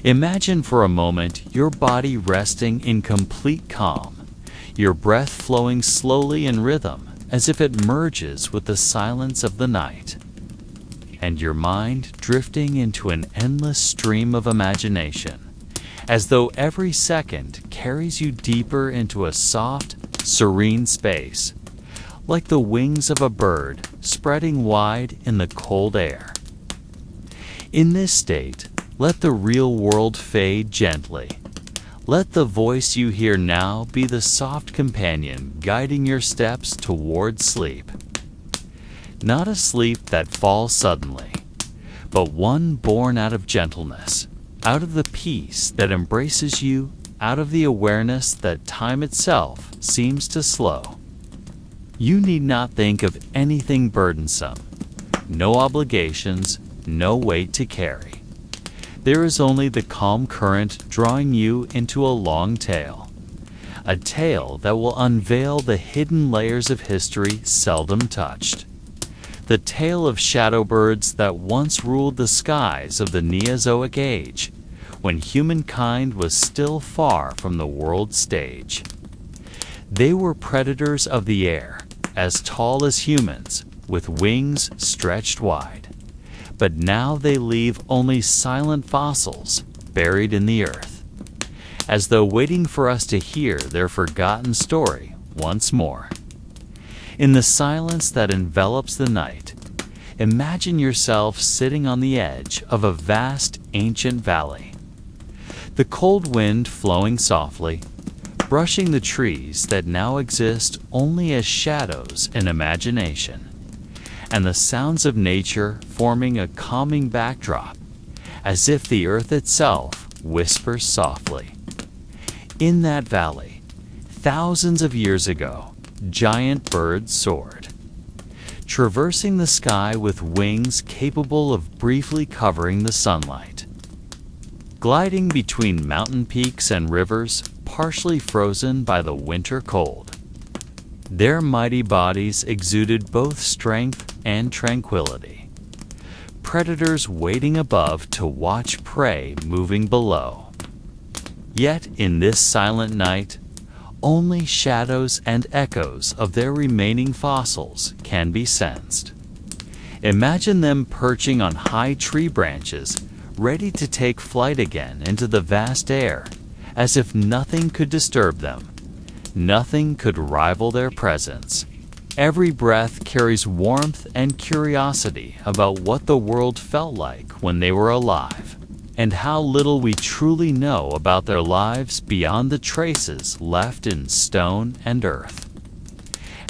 Imagine for a moment your body resting in complete calm, your breath flowing slowly in rhythm as if it merges with the silence of the night, and your mind drifting into an endless stream of imagination, as though every second carries you deeper into a soft, serene space, like the wings of a bird spreading wide in the cold air. In this state, let the real world fade gently. Let the voice you hear now be the soft companion guiding your steps toward sleep. Not a sleep that falls suddenly, but one born out of gentleness, out of the peace that embraces you, out of the awareness that time itself seems to slow. You need not think of anything burdensome, no obligations, no weight to carry. There is only the calm current drawing you into a long tale, a tale that will unveil the hidden layers of history seldom touched. The tale of shadow birds that once ruled the skies of the Neozoic age, when humankind was still far from the world stage. They were predators of the air, as tall as humans, with wings stretched wide. But now they leave only silent fossils buried in the earth, as though waiting for us to hear their forgotten story once more. In the silence that envelops the night, imagine yourself sitting on the edge of a vast ancient valley. The cold wind flowing softly, brushing the trees that now exist only as shadows in imagination, and the sounds of nature forming a calming backdrop, as if the earth itself whispers softly. In that valley, thousands of years ago, giant birds soared, traversing the sky with wings capable of briefly covering the sunlight, gliding between mountain peaks and rivers partially frozen by the winter cold. Their mighty bodies exuded both strength and tranquility, predators waiting above to watch prey moving below. Yet in this silent night, only shadows and echoes of their remaining fossils can be sensed. Imagine them perching on high tree branches, ready to take flight again into the vast air, as if nothing could disturb them. Nothing could rival their presence. Every breath carries warmth and curiosity about what the world felt like when they were alive, and how little we truly know about their lives beyond the traces left in stone and earth.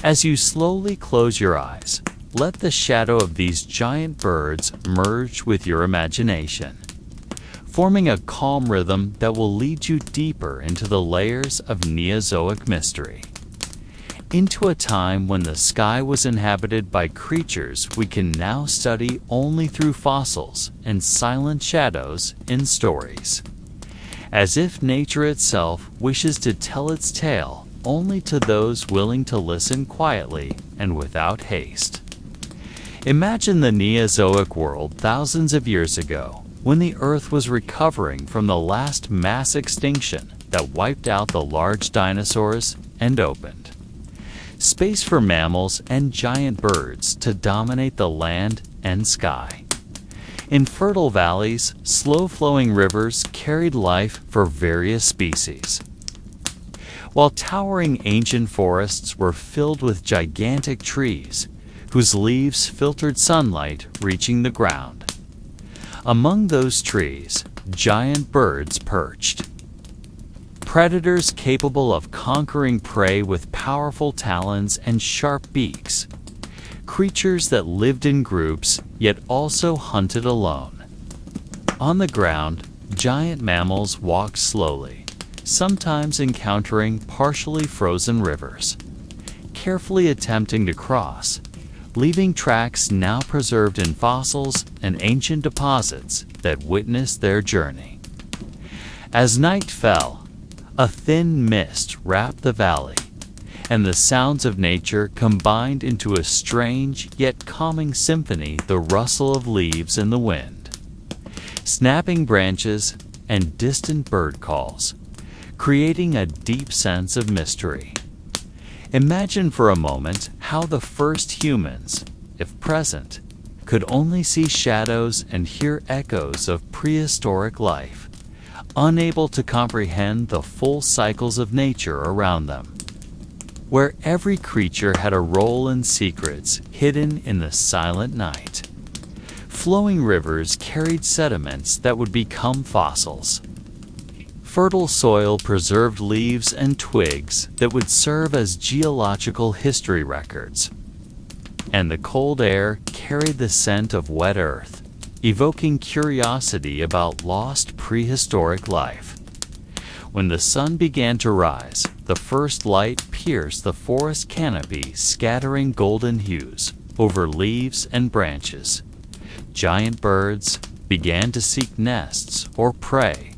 As you slowly close your eyes, let the shadow of these giant birds merge with your imagination, forming a calm rhythm that will lead you deeper into the layers of Neozoic mystery, into a time when the sky was inhabited by creatures we can now study only through fossils and silent shadows in stories, as if nature itself wishes to tell its tale only to those willing to listen quietly and without haste. Imagine the Neozoic world thousands of years ago, when the Earth was recovering from the last mass extinction that wiped out the large dinosaurs and opened space for mammals and giant birds to dominate the land and sky. In fertile valleys, slow-flowing rivers carried life for various species, while towering ancient forests were filled with gigantic trees whose leaves filtered sunlight reaching the ground. Among those trees, giant birds perched, predators capable of conquering prey with powerful talons and sharp beaks, creatures that lived in groups yet also hunted alone. On the ground, giant mammals walked slowly, sometimes encountering partially frozen rivers, carefully attempting to cross, leaving tracks now preserved in fossils and ancient deposits that witnessed their journey. As night fell, a thin mist wrapped the valley, and the sounds of nature combined into a strange yet calming symphony, the rustle of leaves in the wind, snapping branches, and distant bird calls, creating a deep sense of mystery. Imagine for a moment how the first humans, if present, could only see shadows and hear echoes of prehistoric life, unable to comprehend the full cycles of nature around them, where every creature had a role in secrets hidden in the silent night. Flowing rivers carried sediments that would become fossils. Fertile soil preserved leaves and twigs that would serve as geological history records. And the cold air carried the scent of wet earth, evoking curiosity about lost prehistoric life. When the sun began to rise, the first light pierced the forest canopy, scattering golden hues over leaves and branches. Giant birds began to seek nests or prey,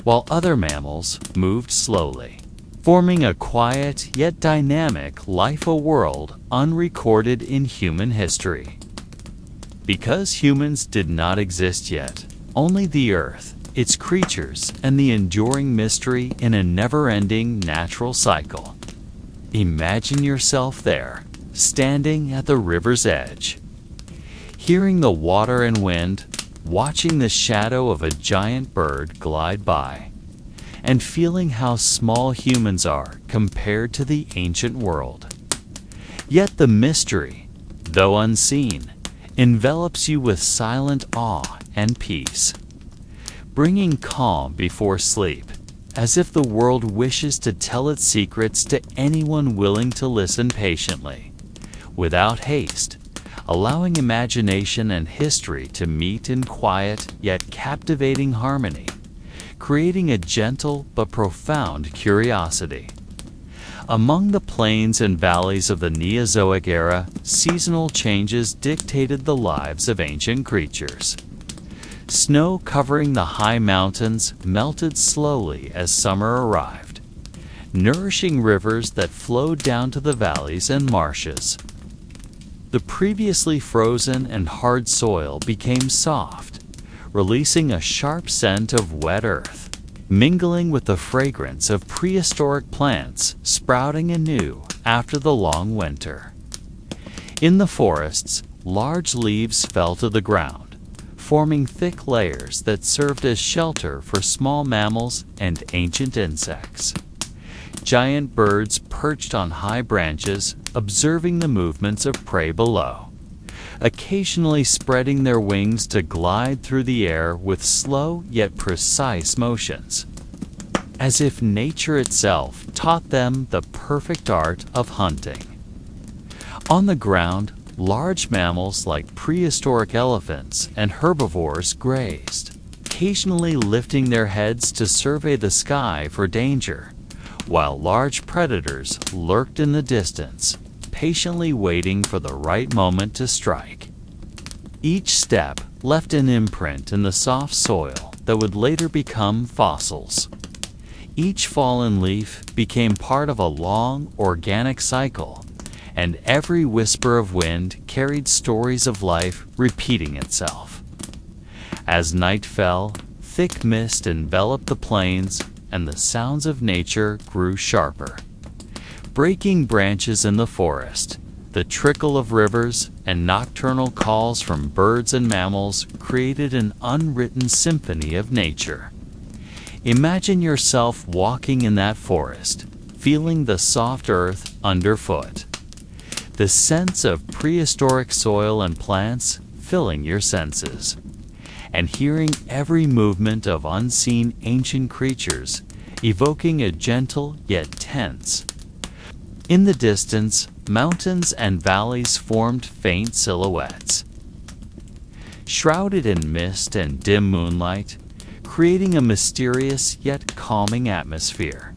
while other mammals moved slowly, forming a quiet yet dynamic life-a-world unrecorded in human history. Because humans did not exist yet, only the earth, its creatures, and the enduring mystery in a never-ending natural cycle. Imagine yourself there, standing at the river's edge, hearing the water and wind, watching the shadow of a giant bird glide by, and feeling how small humans are compared to the ancient world. Yet the mystery, though unseen, envelops you with silent awe and peace, bringing calm before sleep, as if the world wishes to tell its secrets to anyone willing to listen patiently, without haste, allowing imagination and history to meet in quiet yet captivating harmony, creating a gentle but profound curiosity. Among the plains and valleys of the Neozoic era, seasonal changes dictated the lives of ancient creatures. Snow covering the high mountains melted slowly as summer arrived, nourishing rivers that flowed down to the valleys and marshes. The previously frozen and hard soil became soft, releasing a sharp scent of wet earth, mingling with the fragrance of prehistoric plants sprouting anew after the long winter. In the forests, large leaves fell to the ground, forming thick layers that served as shelter for small mammals and ancient insects. Giant birds perched on high branches, observing the movements of prey below, occasionally spreading their wings to glide through the air with slow yet precise motions, as if nature itself taught them the perfect art of hunting. On the ground, large mammals like prehistoric elephants and herbivores grazed, occasionally lifting their heads to survey the sky for danger, while large predators lurked in the distance, patiently waiting for the right moment to strike. Each step left an imprint in the soft soil that would later become fossils. Each fallen leaf became part of a long, organic cycle, and every whisper of wind carried stories of life repeating itself. As night fell, thick mist enveloped the plains, and the sounds of nature grew sharper. Breaking branches in the forest, the trickle of rivers, and nocturnal calls from birds and mammals created an unwritten symphony of nature. Imagine yourself walking in that forest, feeling the soft earth underfoot, the sense of prehistoric soil and plants filling your senses, and hearing every movement of unseen ancient creatures, evoking a gentle yet tense. In the distance, mountains and valleys formed faint silhouettes, shrouded in mist and dim moonlight, creating a mysterious yet calming atmosphere,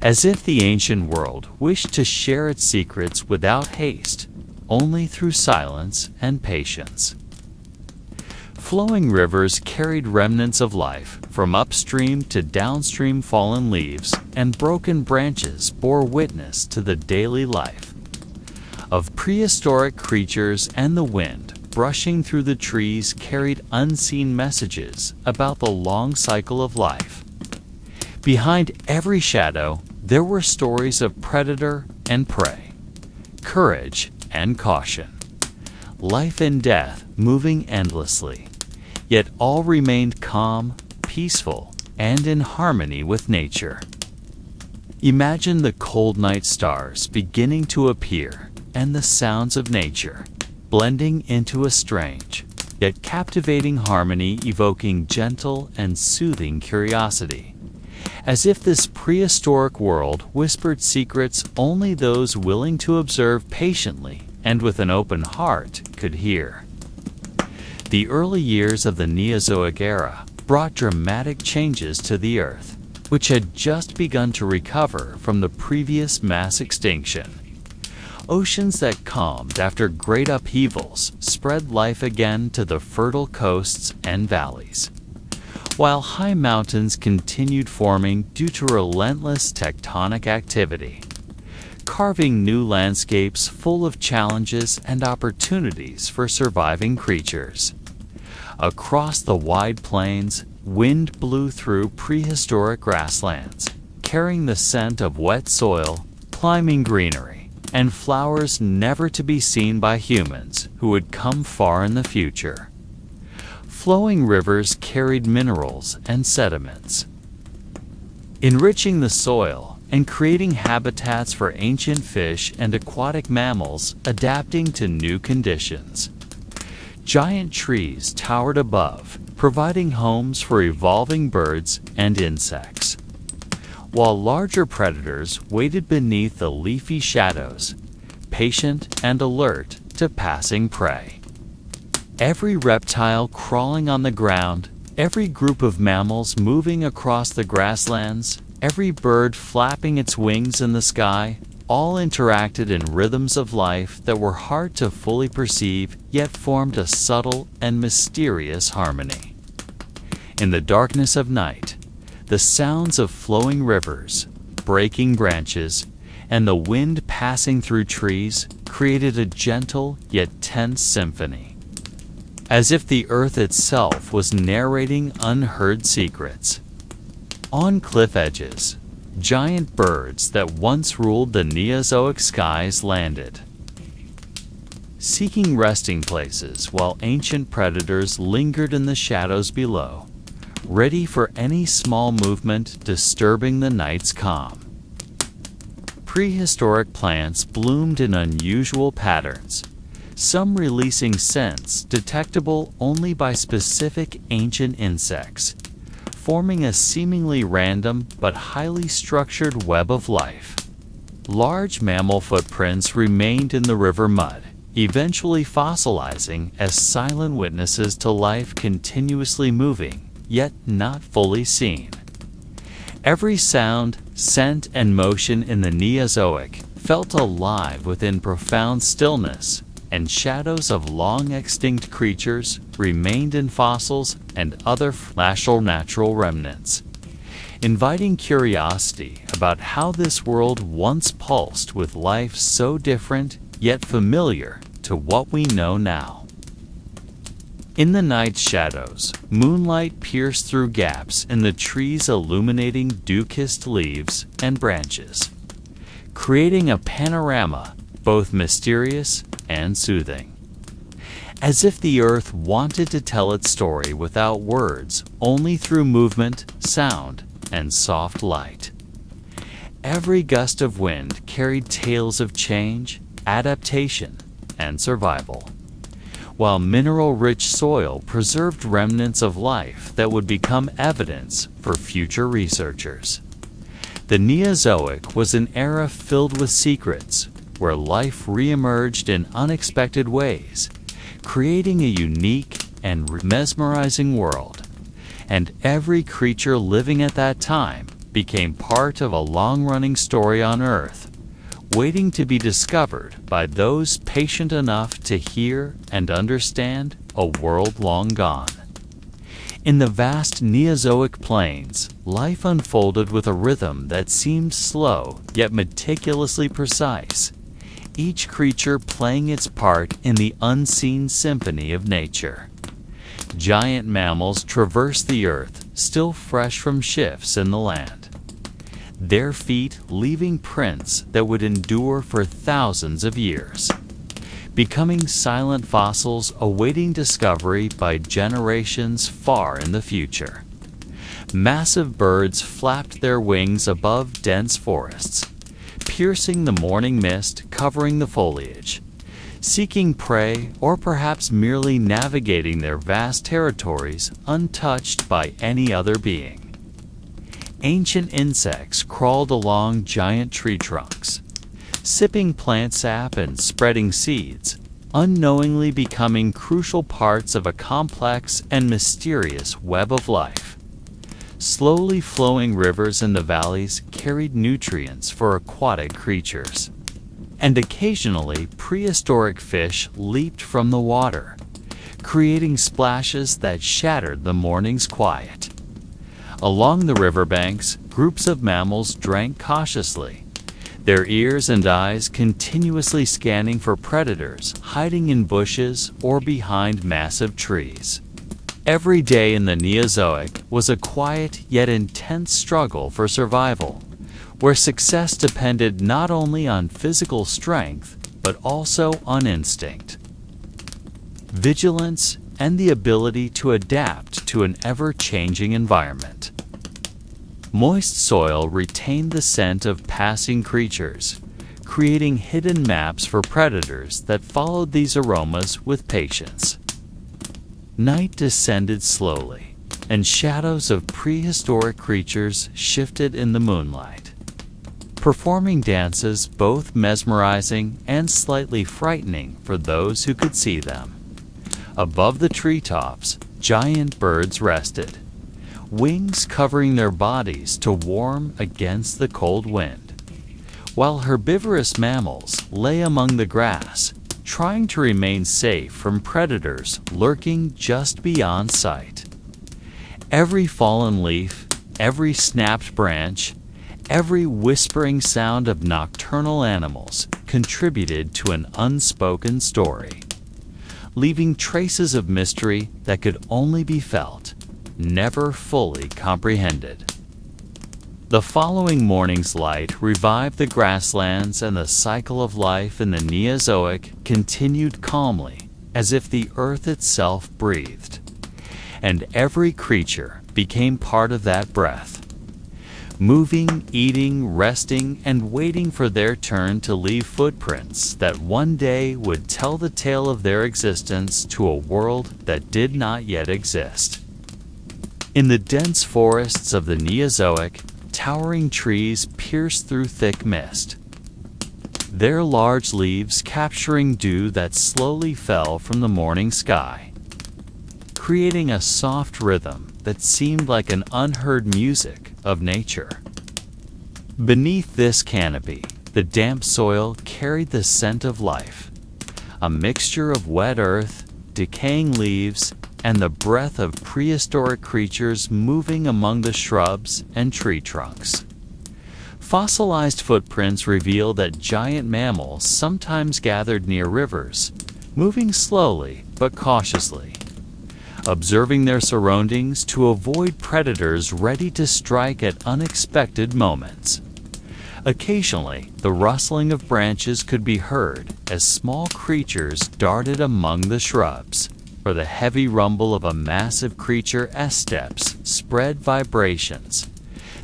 as if the ancient world wished to share its secrets without haste, only through silence and patience. Flowing rivers carried remnants of life, from upstream to downstream. Fallen leaves and broken branches bore witness to the daily life of prehistoric creatures, and the wind, brushing through the trees carried unseen messages about the long cycle of life. Behind every shadow, there were stories of predator and prey, courage and caution, life and death moving endlessly, yet all remained calm, peaceful, and in harmony with nature. Imagine the cold night stars beginning to appear and the sounds of nature blending into a strange, yet captivating harmony, evoking gentle and soothing curiosity, as if this prehistoric world whispered secrets only those willing to observe patiently and with an open heart could hear. The early years of the Neozoic Era brought dramatic changes to the Earth, which had just begun to recover from the previous mass extinction. Oceans that calmed after great upheavals spread life again to the fertile coasts and valleys, while high mountains continued forming due to relentless tectonic activity, carving new landscapes full of challenges and opportunities for surviving creatures. Across the wide plains, wind blew through prehistoric grasslands, carrying the scent of wet soil, climbing greenery, and flowers never to be seen by humans who would come far in the future. Flowing rivers carried minerals and sediments, enriching the soil and creating habitats for ancient fish and aquatic mammals adapting to new conditions. Giant trees towered above, providing homes for evolving birds and insects, while larger predators waited beneath the leafy shadows, patient and alert to passing prey. Every reptile crawling on the ground, every group of mammals moving across the grasslands, every bird flapping its wings in the sky, all interacted in rhythms of life that were hard to fully perceive, yet formed a subtle and mysterious harmony. In the darkness of night, the sounds of flowing rivers, breaking branches, and the wind passing through trees created a gentle yet tense symphony, as if the earth itself was narrating unheard secrets. On cliff edges, giant birds that once ruled the Neozoic skies landed, seeking resting places while ancient predators lingered in the shadows below, ready for any small movement disturbing the night's calm. Prehistoric plants bloomed in unusual patterns, some releasing scents detectable only by specific ancient insects, forming a seemingly random but highly structured web of life. Large mammal footprints remained in the river mud, eventually fossilizing as silent witnesses to life continuously moving, yet not fully seen. Every sound, scent, and motion in the Neozoic felt alive within profound stillness, and shadows of long-extinct creatures remained in fossils and other fragile natural remnants, inviting curiosity about how this world once pulsed with life so different yet familiar to what we know now. In the night's shadows, moonlight pierced through gaps in the trees, illuminating dew-kissed leaves and branches, creating a panorama both mysterious and soothing, as if the earth wanted to tell its story without words, only through movement, sound, and soft light. Every gust of wind carried tales of change, adaptation, and survival, while mineral-rich soil preserved remnants of life that would become evidence for future researchers. The Neozoic was an era filled with secrets, where life re-emerged in unexpected ways, creating a unique and mesmerizing world, and every creature living at that time became part of a long-running story on Earth, waiting to be discovered by those patient enough to hear and understand a world long gone. In the vast Neozoic plains, life unfolded with a rhythm that seemed slow yet meticulously precise, each creature playing its part in the unseen symphony of nature. Giant mammals traverse the earth, still fresh from shifts in the land, their feet leaving prints that would endure for thousands of years, becoming silent fossils awaiting discovery by generations far in the future. Massive birds flapped their wings above dense forests, piercing the morning mist covering the foliage, seeking prey or perhaps merely navigating their vast territories untouched by any other being. Ancient insects crawled along giant tree trunks, sipping plant sap and spreading seeds, unknowingly becoming crucial parts of a complex and mysterious web of life. Slowly flowing rivers in the valleys carried nutrients for aquatic creatures, and occasionally prehistoric fish leaped from the water, creating splashes that shattered the morning's quiet. Along the riverbanks, groups of mammals drank cautiously, their ears and eyes continuously scanning for predators hiding in bushes or behind massive trees. Every day in the Neozoic was a quiet yet intense struggle for survival, where success depended not only on physical strength, but also on instinct, vigilance, and the ability to adapt to an ever-changing environment. Moist soil retained the scent of passing creatures, creating hidden maps for predators that followed these aromas with patience. Night descended slowly, and shadows of prehistoric creatures shifted in the moonlight, performing dances both mesmerizing and slightly frightening for those who could see them. Above the treetops, giant birds rested, wings covering their bodies to warm against the cold wind, while herbivorous mammals lay among the grass, trying to remain safe from predators lurking just beyond sight. Every fallen leaf, every snapped branch, every whispering sound of nocturnal animals contributed to an unspoken story, leaving traces of mystery that could only be felt, never fully comprehended. The following morning's light revived the grasslands, and the cycle of life in the Neozoic continued calmly, as if the earth itself breathed, and every creature became part of that breath, moving, eating, resting, and waiting for their turn to leave footprints that one day would tell the tale of their existence to a world that did not yet exist. In the dense forests of the Neozoic, towering trees pierced through thick mist, their large leaves capturing dew that slowly fell from the morning sky, creating a soft rhythm that seemed like an unheard music of nature. Beneath this canopy, the damp soil carried the scent of life, a mixture of wet earth, decaying leaves, and the breath of prehistoric creatures moving among the shrubs and tree trunks. Fossilized footprints reveal that giant mammals sometimes gathered near rivers, moving slowly but cautiously, observing their surroundings to avoid predators ready to strike at unexpected moments. Occasionally, the rustling of branches could be heard as small creatures darted among the shrubs, or the heavy rumble of a massive creature as steps spread vibrations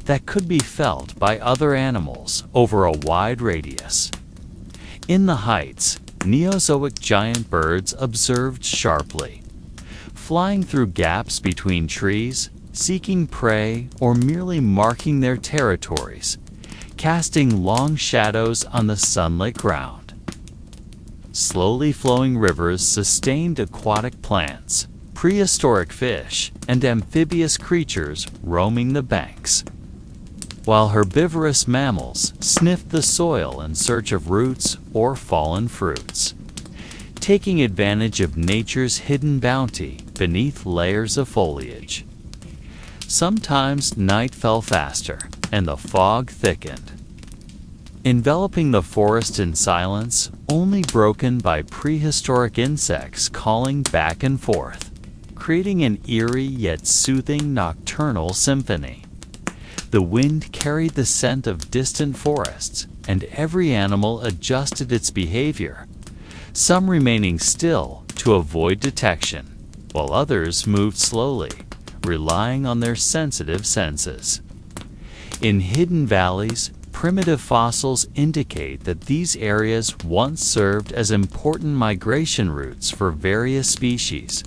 that could be felt by other animals over a wide radius. In the heights, Neozoic giant birds observed sharply, flying through gaps between trees, seeking prey, or merely marking their territories, casting long shadows on the sunlit ground. Slowly flowing rivers sustained aquatic plants, prehistoric fish, and amphibious creatures roaming the banks, while herbivorous mammals sniffed the soil in search of roots or fallen fruits, taking advantage of nature's hidden bounty beneath layers of foliage. Sometimes night fell faster, and the fog thickened, enveloping the forest in silence, only broken by prehistoric insects calling back and forth, creating an eerie yet soothing nocturnal symphony. The wind carried the scent of distant forests, and every animal adjusted its behavior, some remaining still to avoid detection, while others moved slowly, relying on their sensitive senses. In hidden valleys, primitive fossils indicate that these areas once served as important migration routes for various species,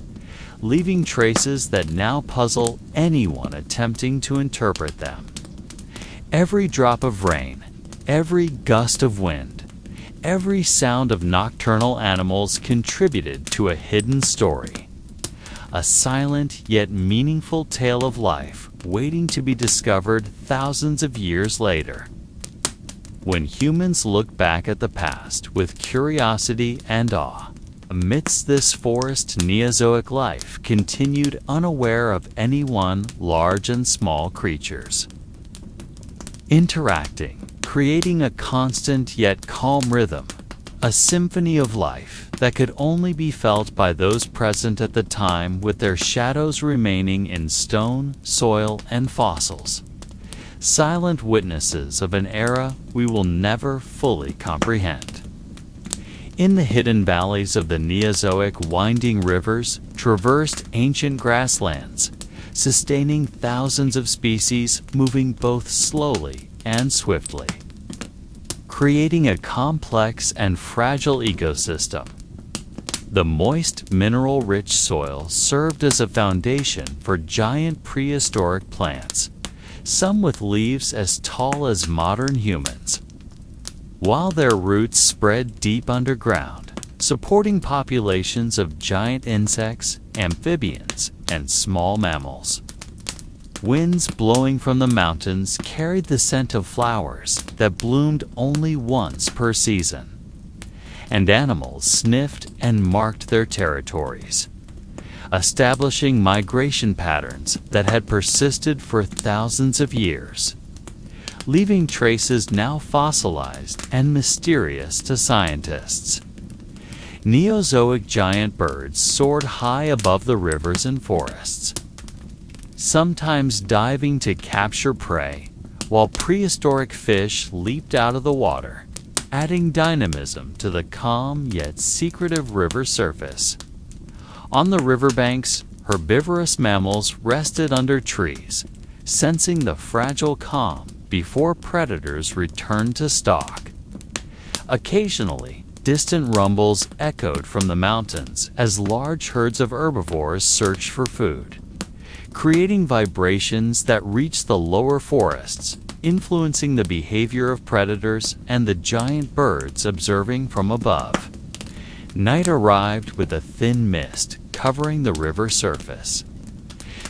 leaving traces that now puzzle anyone attempting to interpret them. Every drop of rain, every gust of wind, every sound of nocturnal animals contributed to a hidden story. A silent yet meaningful tale of life waiting to be discovered thousands of years later. When humans look back at the past with curiosity and awe, amidst this forest, Neozoic life continued unaware of anyone, large and small creatures. Interacting, creating a constant yet calm rhythm, a symphony of life that could only be felt by those present at the time, with their shadows remaining in stone, soil, and fossils. Silent witnesses of an era we will never fully comprehend. In the hidden valleys of the Neozoic, winding rivers traversed ancient grasslands, sustaining thousands of species moving both slowly and swiftly, creating a complex and fragile ecosystem. The moist, mineral-rich soil served as a foundation for giant prehistoric plants, some with leaves as tall as modern humans, while their roots spread deep underground, supporting populations of giant insects, amphibians, and small mammals. Winds blowing from the mountains carried the scent of flowers that bloomed only once per season, and animals sniffed and marked their territories, establishing migration patterns that had persisted for thousands of years, leaving traces now fossilized and mysterious to scientists. Neozoic giant birds soared high above the rivers and forests, sometimes diving to capture prey, while prehistoric fish leaped out of the water, adding dynamism to the calm yet secretive river surface. On the riverbanks, herbivorous mammals rested under trees, sensing the fragile calm before predators returned to stalk. Occasionally, distant rumbles echoed from the mountains as large herds of herbivores searched for food, creating vibrations that reached the lower forests, influencing the behavior of predators and the giant birds observing from above. Night arrived with a thin mist covering the river surface,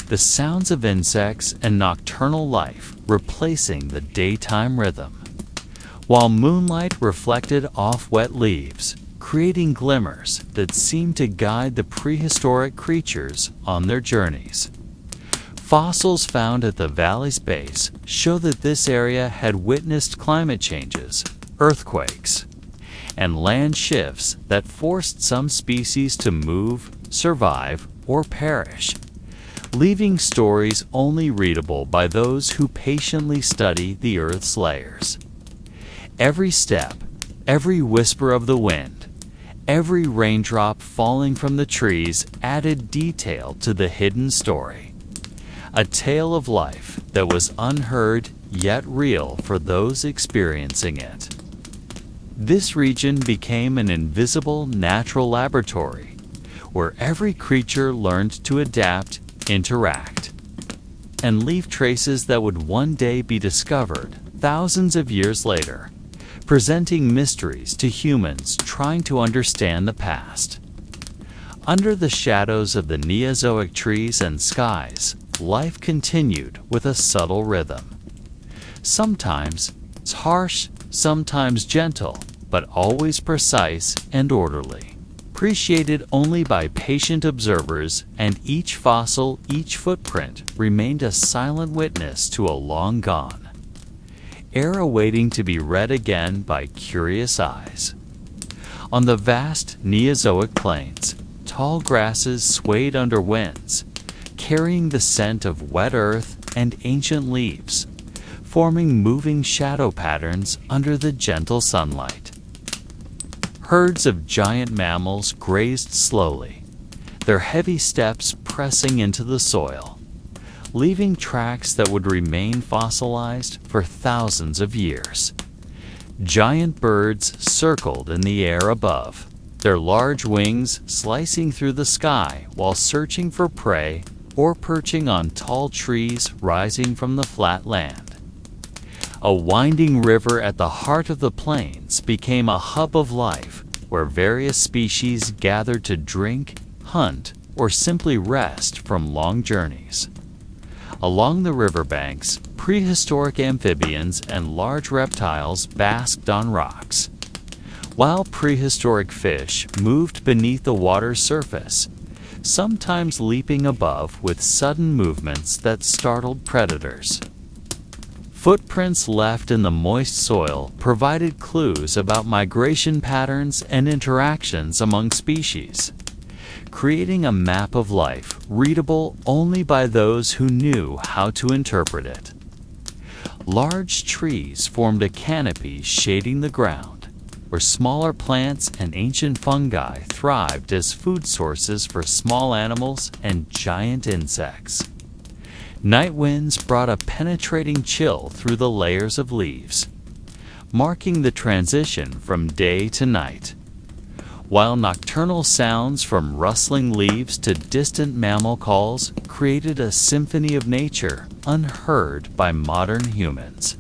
the sounds of insects and nocturnal life replacing the daytime rhythm, while moonlight reflected off wet leaves, creating glimmers that seemed to guide the prehistoric creatures on their journeys. Fossils found at the valley's base show that this area had witnessed climate changes, earthquakes, and land shifts that forced some species to move, survive, or perish, leaving stories only readable by those who patiently study the Earth's layers. Every step, every whisper of the wind, every raindrop falling from the trees added detail to the hidden story. A tale of life that was unheard yet real for those experiencing it. This region became an invisible natural laboratory where every creature learned to adapt, interact, and leave traces that would one day be discovered thousands of years later, presenting mysteries to humans trying to understand the past. Under the shadows of the Neozoic trees and skies, life continued with a subtle rhythm. Sometimes it's harsh, sometimes gentle, but always precise and orderly, appreciated only by patient observers, and each fossil, each footprint remained a silent witness to a long gone, era waiting to be read again by curious eyes. On the vast Neozoic plains, tall grasses swayed under winds, carrying the scent of wet earth and ancient leaves, forming moving shadow patterns under the gentle sunlight. Herds of giant mammals grazed slowly, their heavy steps pressing into the soil, leaving tracks that would remain fossilized for thousands of years. Giant birds circled in the air above, their large wings slicing through the sky while searching for prey or perching on tall trees rising from the flat land. A winding river at the heart of the plains became a hub of life where various species gathered to drink, hunt, or simply rest from long journeys. Along the riverbanks, prehistoric amphibians and large reptiles basked on rocks, while prehistoric fish moved beneath the water's surface, sometimes leaping above with sudden movements that startled predators. Footprints left in the moist soil provided clues about migration patterns and interactions among species, creating a map of life readable only by those who knew how to interpret it. Large trees formed a canopy shading the ground, where smaller plants and ancient fungi thrived as food sources for small animals and giant insects. Night winds brought a penetrating chill through the layers of leaves, marking the transition from day to night, while nocturnal sounds from rustling leaves to distant mammal calls created a symphony of nature unheard by modern humans.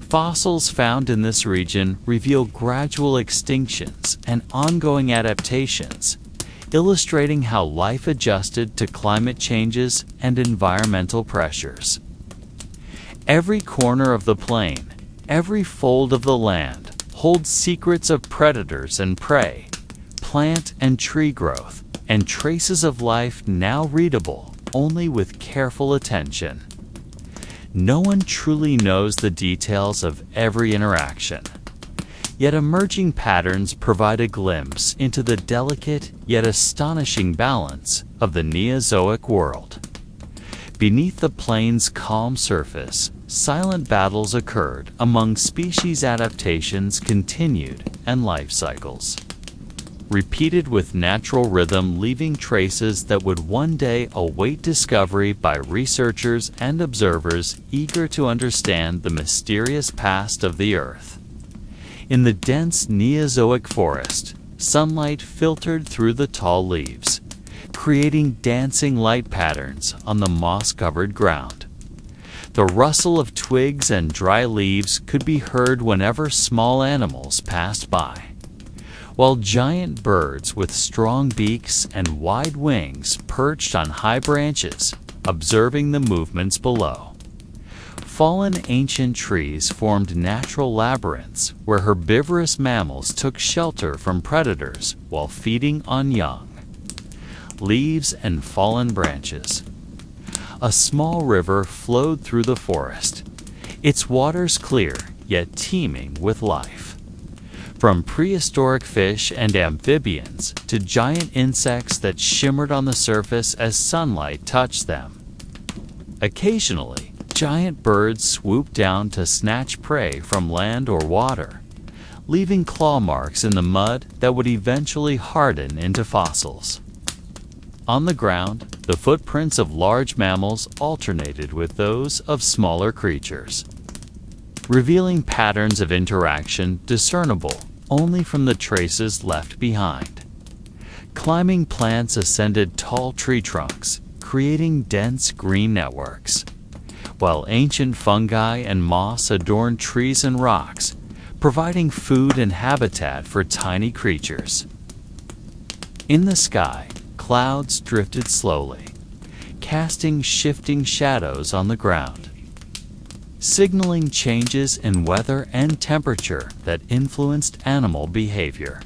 Fossils found in this region reveal gradual extinctions and ongoing adaptations, illustrating how life adjusted to climate changes and environmental pressures. Every corner of the plain, every fold of the land holds secrets of predators and prey, plant and tree growth, and traces of life now readable only with careful attention. No one truly knows the details of every interaction, yet emerging patterns provide a glimpse into the delicate yet astonishing balance of the Neozoic world. Beneath the plain's calm surface, silent battles occurred among species, adaptations continued, and life cycles, repeated with natural rhythm, leaving traces that would one day await discovery by researchers and observers eager to understand the mysterious past of the Earth. In the dense Neozoic forest, sunlight filtered through the tall leaves, creating dancing light patterns on the moss-covered ground. The rustle of twigs and dry leaves could be heard whenever small animals passed by, while giant birds with strong beaks and wide wings perched on high branches, observing the movements below. Fallen ancient trees formed natural labyrinths where herbivorous mammals took shelter from predators while feeding on young. Leaves and fallen branches. A small river flowed through the forest, its waters clear yet teeming with life. From prehistoric fish and amphibians to giant insects that shimmered on the surface as sunlight touched them. Occasionally, giant birds swooped down to snatch prey from land or water, leaving claw marks in the mud that would eventually harden into fossils. On the ground, the footprints of large mammals alternated with those of smaller creatures, revealing patterns of interaction discernible only from the traces left behind. Climbing plants ascended tall tree trunks, creating dense green networks, while ancient fungi and moss adorned trees and rocks, providing food and habitat for tiny creatures. In the sky, clouds drifted slowly, casting shifting shadows on the ground, signaling changes in weather and temperature that influenced animal behavior.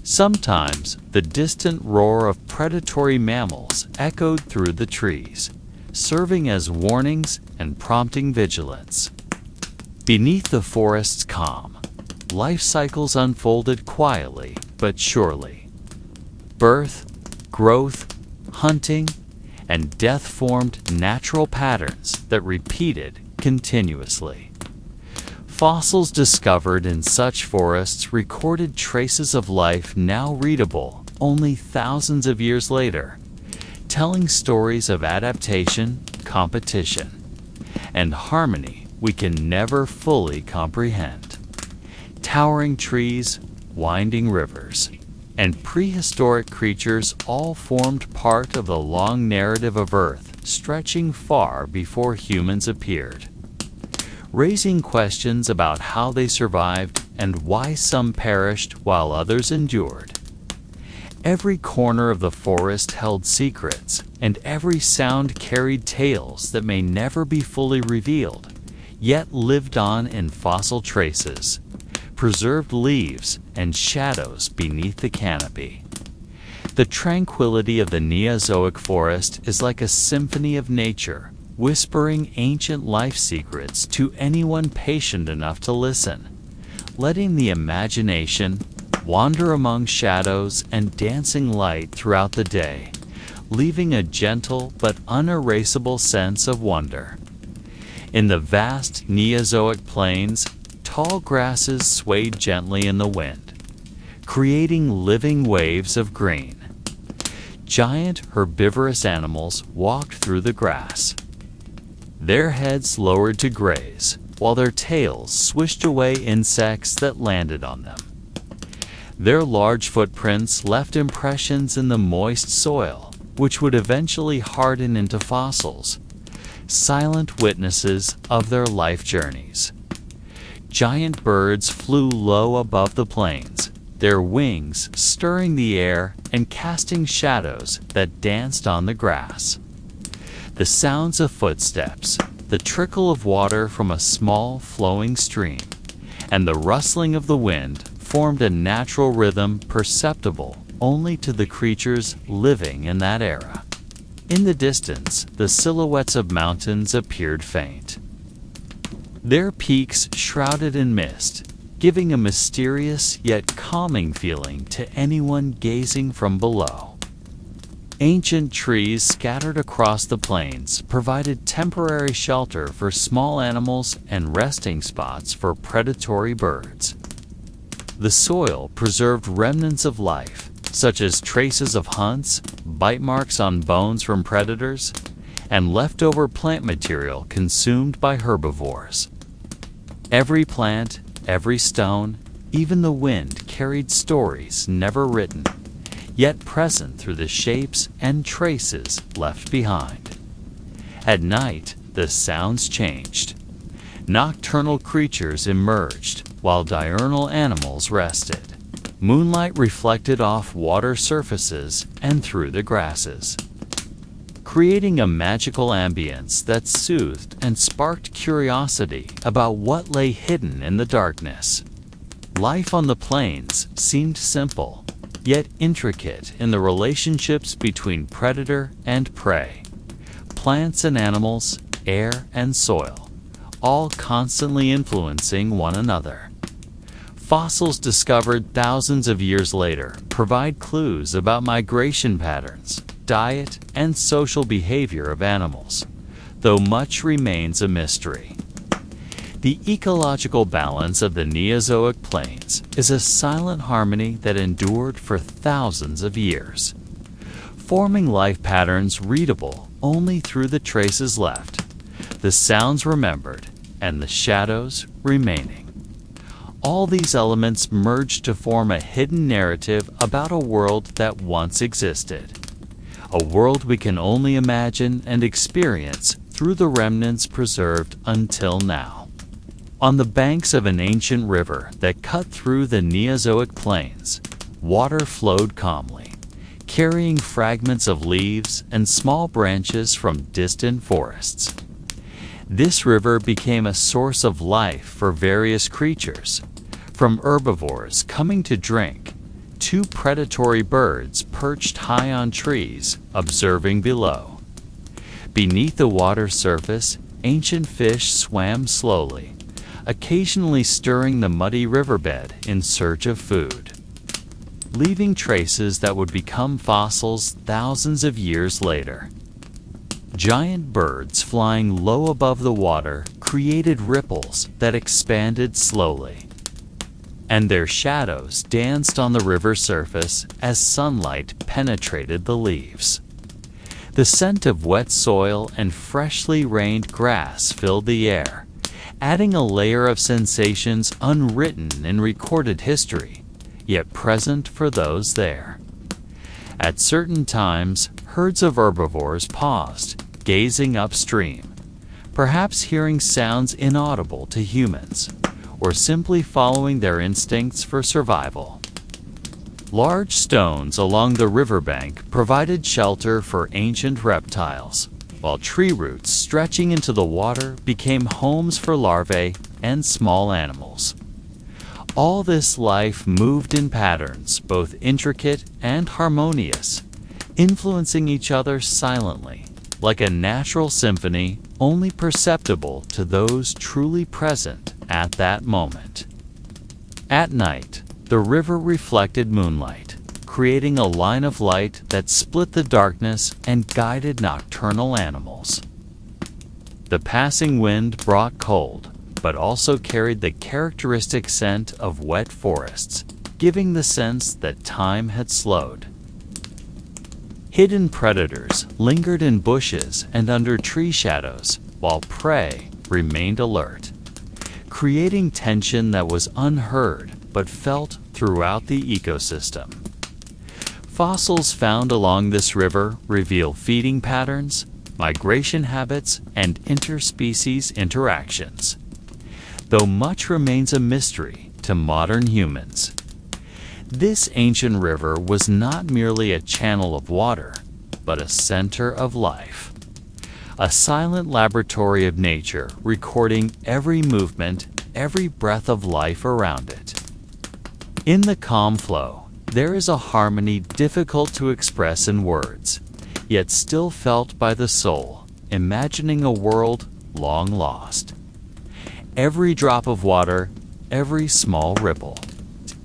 Sometimes, the distant roar of predatory mammals echoed through the trees, serving as warnings and prompting vigilance. Beneath the forest's calm, life cycles unfolded quietly but surely. Birth, growth, hunting, and death formed natural patterns that repeated continuously. Fossils discovered in such forests recorded traces of life now readable only thousands of years later, telling stories of adaptation, competition, and harmony we can never fully comprehend. Towering trees, winding rivers, and prehistoric creatures all formed part of the long narrative of Earth stretching far before humans appeared, raising questions about how they survived and why some perished while others endured. Every corner of the forest held secrets, and every sound carried tales that may never be fully revealed, yet lived on in fossil traces, preserved leaves, and shadows beneath the canopy. The tranquility of the Neozoic forest is like a symphony of nature, whispering ancient life secrets to anyone patient enough to listen, letting the imagination wander among shadows and dancing light throughout the day, leaving a gentle but unerasable sense of wonder. In the vast Neozoic plains, tall grasses swayed gently in the wind, creating living waves of green. Giant herbivorous animals walked through the grass, their heads lowered to graze, while their tails swished away insects that landed on them. Their large footprints left impressions in the moist soil, which would eventually harden into fossils, silent witnesses of their life journeys. Giant birds flew low above the plains, their wings stirring the air and casting shadows that danced on the grass. The sounds of footsteps, the trickle of water from a small flowing stream, and the rustling of the wind formed a natural rhythm perceptible only to the creatures living in that era. In the distance, the silhouettes of mountains appeared faint, their peaks shrouded in mist, giving a mysterious yet calming feeling to anyone gazing from below. Ancient trees scattered across the plains provided temporary shelter for small animals and resting spots for predatory birds. The soil preserved remnants of life, such as traces of hunts, bite marks on bones from predators, and leftover plant material consumed by herbivores. Every plant, every stone, even the wind carried stories never written, yet present through the shapes and traces left behind. At night, the sounds changed. Nocturnal creatures emerged, while diurnal animals rested. Moonlight reflected off water surfaces and through the grasses, creating a magical ambience that soothed and sparked curiosity about what lay hidden in the darkness. Life on the plains seemed simple, yet intricate in the relationships between predator and prey, plants and animals, air and soil, all constantly influencing one another. Fossils discovered thousands of years later provide clues about migration patterns, diet, and social behavior of animals, though much remains a mystery. The ecological balance of the Neozoic plains is a silent harmony that endured for thousands of years, forming life patterns readable only through the traces left, the sounds remembered, and the shadows remaining. All these elements merge to form a hidden narrative about a world that once existed, a world we can only imagine and experience through the remnants preserved until now. On the banks of an ancient river that cut through the Neozoic plains, water flowed calmly, carrying fragments of leaves and small branches from distant forests. This river became a source of life for various creatures, from herbivores coming to drink to predatory birds perched high on trees, observing below. Beneath the water's surface, ancient fish swam slowly, occasionally stirring the muddy riverbed in search of food, leaving traces that would become fossils thousands of years later. Giant birds flying low above the water created ripples that expanded slowly, and their shadows danced on the river surface as sunlight penetrated the leaves. The scent of wet soil and freshly rained grass filled the air, adding a layer of sensations unwritten in recorded history, yet present for those there. At certain times, herds of herbivores paused, gazing upstream, perhaps hearing sounds inaudible to humans, or simply following their instincts for survival. Large stones along the riverbank provided shelter for ancient reptiles, while tree roots stretching into the water became homes for larvae and small animals. All this life moved in patterns, both intricate and harmonious, influencing each other silently, like a natural symphony only perceptible to those truly present at that moment. At night, the river reflected moonlight, creating a line of light that split the darkness and guided nocturnal animals. The passing wind brought cold, but also carried the characteristic scent of wet forests, giving the sense that time had slowed. Hidden predators lingered in bushes and under tree shadows, while prey remained alert, creating tension that was unheard but felt throughout the ecosystem. Fossils found along this river reveal feeding patterns, migration habits, and interspecies interactions, though much remains a mystery to modern humans. This ancient river was not merely a channel of water, but a center of life, a silent laboratory of nature recording every movement, every breath of life around it. In the calm flow, there is a harmony difficult to express in words, yet still felt by the soul, imagining a world long lost. Every drop of water, every small ripple,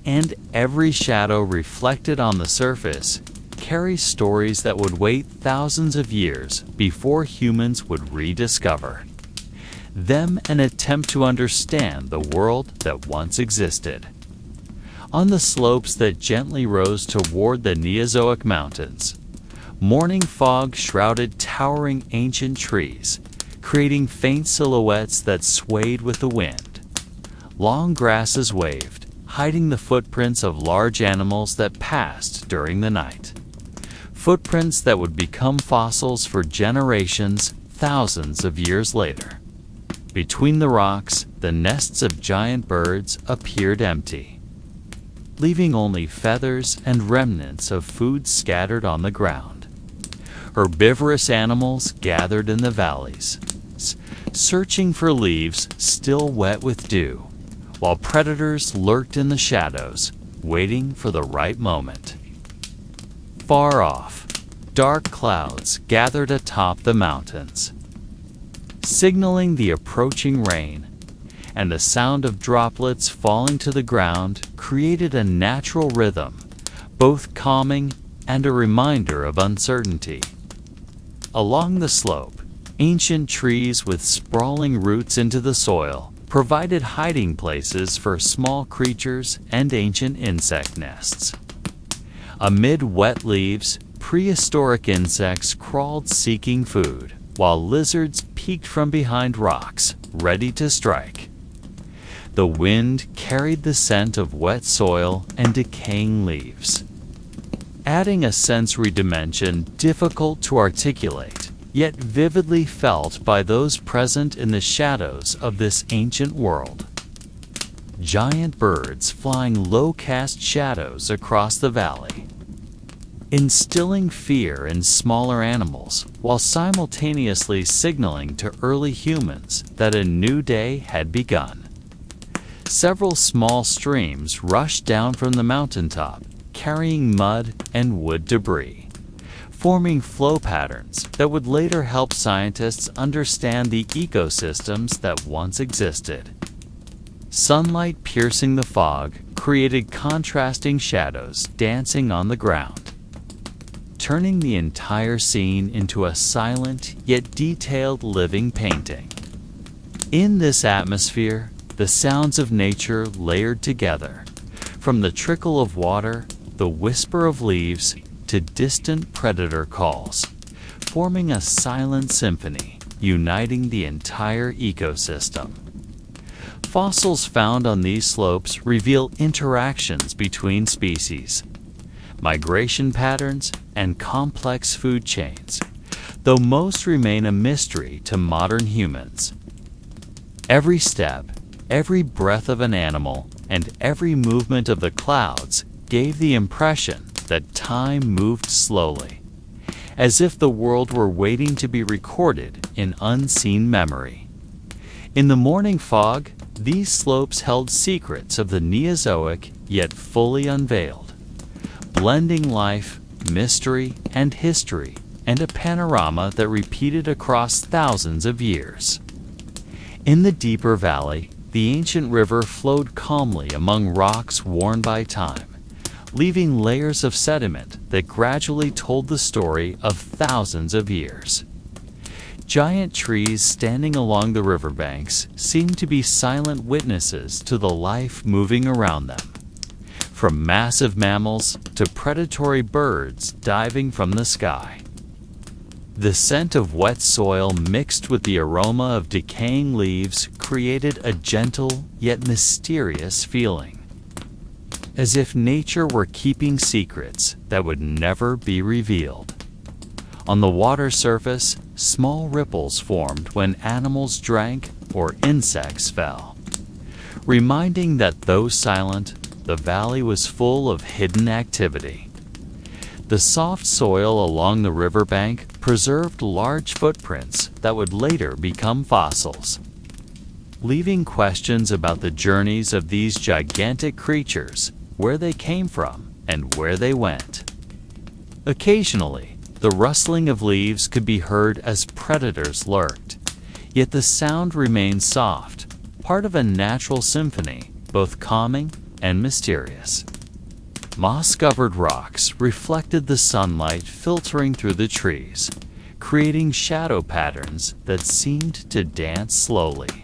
and every shadow reflected on the surface carries stories that would wait thousands of years before humans would rediscover them and attempt to understand the world that once existed. On the slopes that gently rose toward the Neozoic mountains, morning fog shrouded towering ancient trees, creating faint silhouettes that swayed with the wind. Long grasses waved, hiding the footprints of large animals that passed during the night. Footprints that would become fossils for generations, thousands of years later. Between the rocks, the nests of giant birds appeared empty, leaving only feathers and remnants of food scattered on the ground. Herbivorous animals gathered in the valleys, searching for leaves still wet with dew, while predators lurked in the shadows, waiting for the right moment. Far off, dark clouds gathered atop the mountains, signaling the approaching rain, and the sound of droplets falling to the ground created a natural rhythm, both calming and a reminder of uncertainty. Along the slope, ancient trees with sprawling roots into the soil provided hiding places for small creatures and ancient insect nests. Amid wet leaves, prehistoric insects crawled seeking food, while lizards peeked from behind rocks, ready to strike. The wind carried the scent of wet soil and decaying leaves, adding a sensory dimension difficult to articulate, yet vividly felt by those present in the shadows of this ancient world. Giant birds flying low cast shadows across the valley, instilling fear in smaller animals while simultaneously signaling to early humans that a new day had begun. Several small streams rushed down from the mountaintop, carrying mud and wood debris, forming flow patterns that would later help scientists understand the ecosystems that once existed. Sunlight piercing the fog created contrasting shadows dancing on the ground, turning the entire scene into a silent yet detailed living painting. In this atmosphere, the sounds of nature layered together, from the trickle of water, the whisper of leaves, to distant predator calls, forming a silent symphony uniting the entire ecosystem. Fossils found on these slopes reveal interactions between species, migration patterns, and complex food chains, though most remain a mystery to modern humans. Every step, every breath of an animal, and every movement of the clouds gave the impression that time moved slowly, as if the world were waiting to be recorded in unseen memory. In the morning fog, these slopes held secrets of the Neozoic yet fully unveiled, blending life, mystery, and history, and a panorama that repeated across thousands of years. In the deeper valley, the ancient river flowed calmly among rocks worn by time, leaving layers of sediment that gradually told the story of thousands of years. Giant trees standing along the riverbanks seemed to be silent witnesses to the life moving around them, from massive mammals to predatory birds diving from the sky. The scent of wet soil mixed with the aroma of decaying leaves created a gentle yet mysterious feeling, as if nature were keeping secrets that would never be revealed. On the water surface, small ripples formed when animals drank or insects fell, reminding that though silent, the valley was full of hidden activity. The soft soil along the riverbank preserved large footprints that would later become fossils, leaving questions about the journeys of these gigantic creatures, where they came from and where they went. Occasionally, the rustling of leaves could be heard as predators lurked, yet the sound remained soft, part of a natural symphony, both calming and mysterious. Moss-covered rocks reflected the sunlight filtering through the trees, creating shadow patterns that seemed to dance slowly.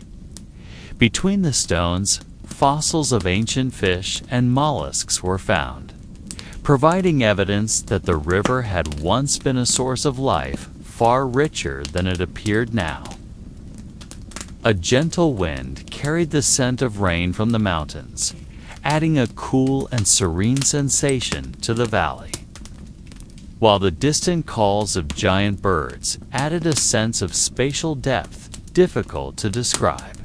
Between the stones, fossils of ancient fish and mollusks were found, providing evidence that the river had once been a source of life far richer than it appeared now. A gentle wind carried the scent of rain from the mountains, adding a cool and serene sensation to the valley, while the distant calls of giant birds added a sense of spatial depth difficult to describe.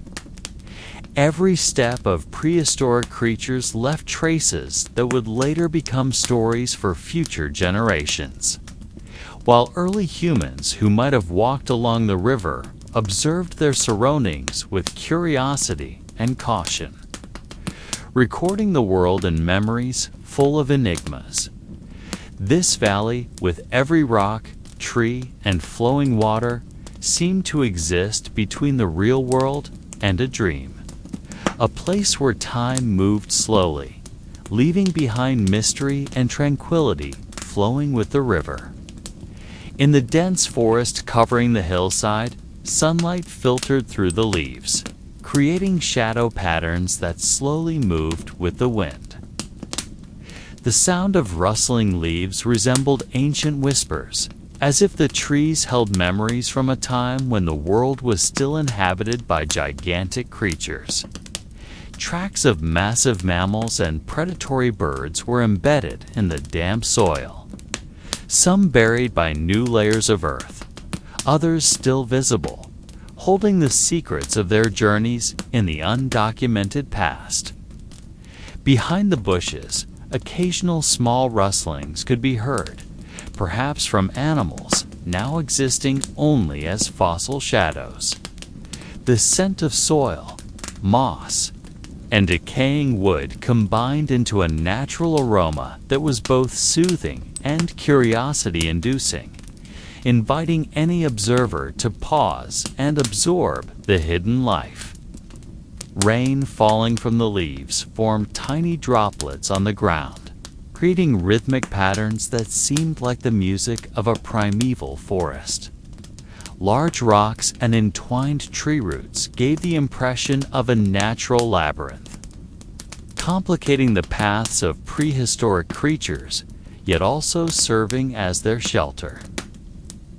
Every step of prehistoric creatures left traces that would later become stories for future generations, while early humans who might have walked along the river observed their surroundings with curiosity and caution, recording the world in memories full of enigmas. This valley, with every rock, tree, and flowing water, seemed to exist between the real world and a dream, a place where time moved slowly, leaving behind mystery and tranquility flowing with the river. In the dense forest covering the hillside, sunlight filtered through the leaves, creating shadow patterns that slowly moved with the wind. The sound of rustling leaves resembled ancient whispers, as if the trees held memories from a time when the world was still inhabited by gigantic creatures. Tracks of massive mammals and predatory birds were embedded in the damp soil, some buried by new layers of earth, others still visible, holding the secrets of their journeys in the undocumented past. Behind the bushes, occasional small rustlings could be heard, perhaps from animals now existing only as fossil shadows. The scent of soil, moss, and decaying wood combined into a natural aroma that was both soothing and curiosity-inducing, inviting any observer to pause and absorb the hidden life. Rain falling from the leaves formed tiny droplets on the ground, creating rhythmic patterns that seemed like the music of a primeval forest. Large rocks and entwined tree roots gave the impression of a natural labyrinth, complicating the paths of prehistoric creatures, yet also serving as their shelter.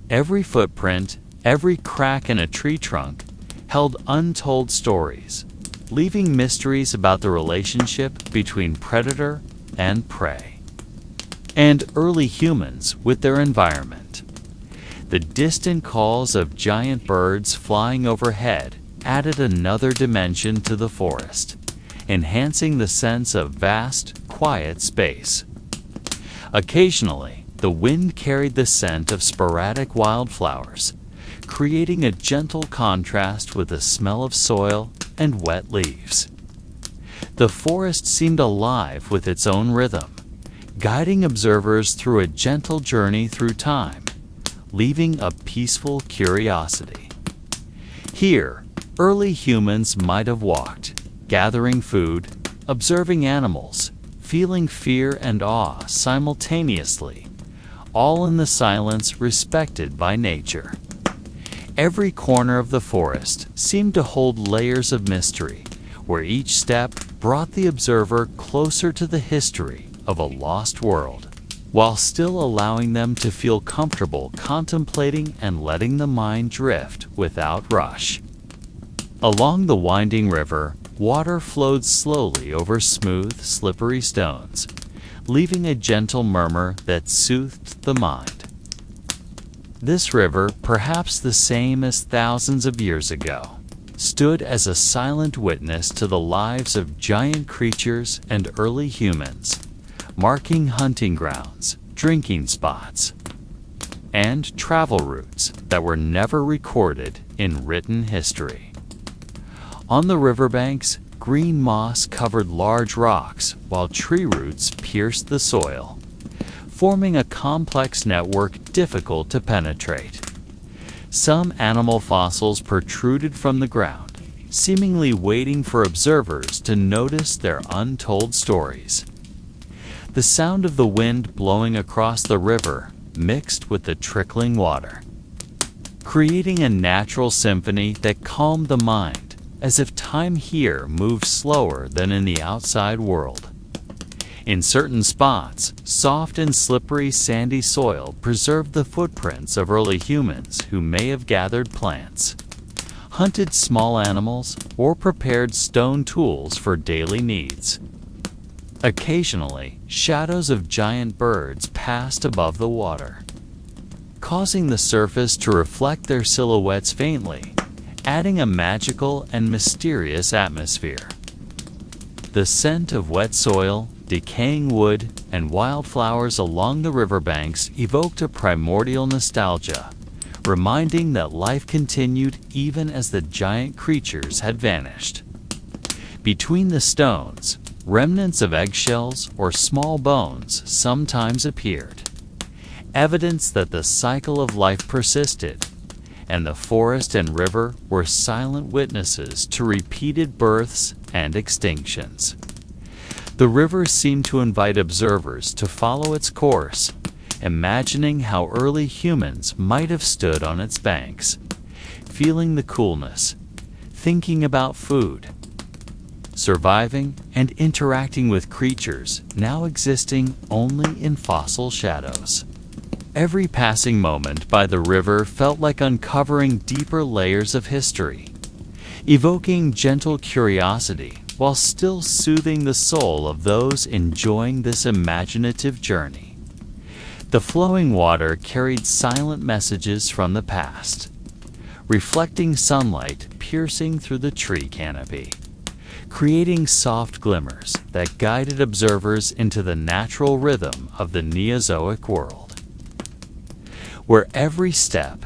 Every footprint, every crack in a tree trunk, held untold stories, leaving mysteries about the relationship between predator and prey, and early humans with their environment. The distant calls of giant birds flying overhead added another dimension to the forest, enhancing the sense of vast, quiet space. Occasionally, the wind carried the scent of sporadic wildflowers, creating a gentle contrast with the smell of soil and wet leaves. The forest seemed alive with its own rhythm, guiding observers through a gentle journey through time, leaving a peaceful curiosity. Here, early humans might have walked, gathering food, observing animals, feeling fear and awe simultaneously, all in the silence respected by nature. Every corner of the forest seemed to hold layers of mystery, where each step brought the observer closer to the history of a lost world, while still allowing them to feel comfortable contemplating and letting the mind drift without rush. Along the winding river, water flowed slowly over smooth, slippery stones, leaving a gentle murmur that soothed the mind. This river, perhaps the same as thousands of years ago, stood as a silent witness to the lives of giant creatures and early humans, marking hunting grounds, drinking spots, and travel routes that were never recorded in written history. On the riverbanks, green moss covered large rocks while tree roots pierced the soil, forming a complex network difficult to penetrate. Some animal fossils protruded from the ground, seemingly waiting for observers to notice their untold stories. The sound of the wind blowing across the river mixed with the trickling water, creating a natural symphony that calmed the mind, as if time here moved slower than in the outside world. In certain spots, soft and slippery sandy soil preserved the footprints of early humans who may have gathered plants, hunted small animals, or prepared stone tools for daily needs. Occasionally, shadows of giant birds passed above the water, causing the surface to reflect their silhouettes faintly, adding a magical and mysterious atmosphere. The scent of wet soil, decaying wood, and wildflowers along the riverbanks evoked a primordial nostalgia, reminding that life continued even as the giant creatures had vanished. Between the stones, remnants of eggshells or small bones sometimes appeared, evidence that the cycle of life persisted, and the forest and river were silent witnesses to repeated births and extinctions. The river seemed to invite observers to follow its course, imagining how early humans might have stood on its banks, feeling the coolness, thinking about food, surviving and interacting with creatures now existing only in fossil shadows. Every passing moment by the river felt like uncovering deeper layers of history, evoking gentle curiosity while still soothing the soul of those enjoying this imaginative journey. The flowing water carried silent messages from the past, reflecting sunlight piercing through the tree canopy, creating soft glimmers that guided observers into the natural rhythm of the Neozoic world, where every step,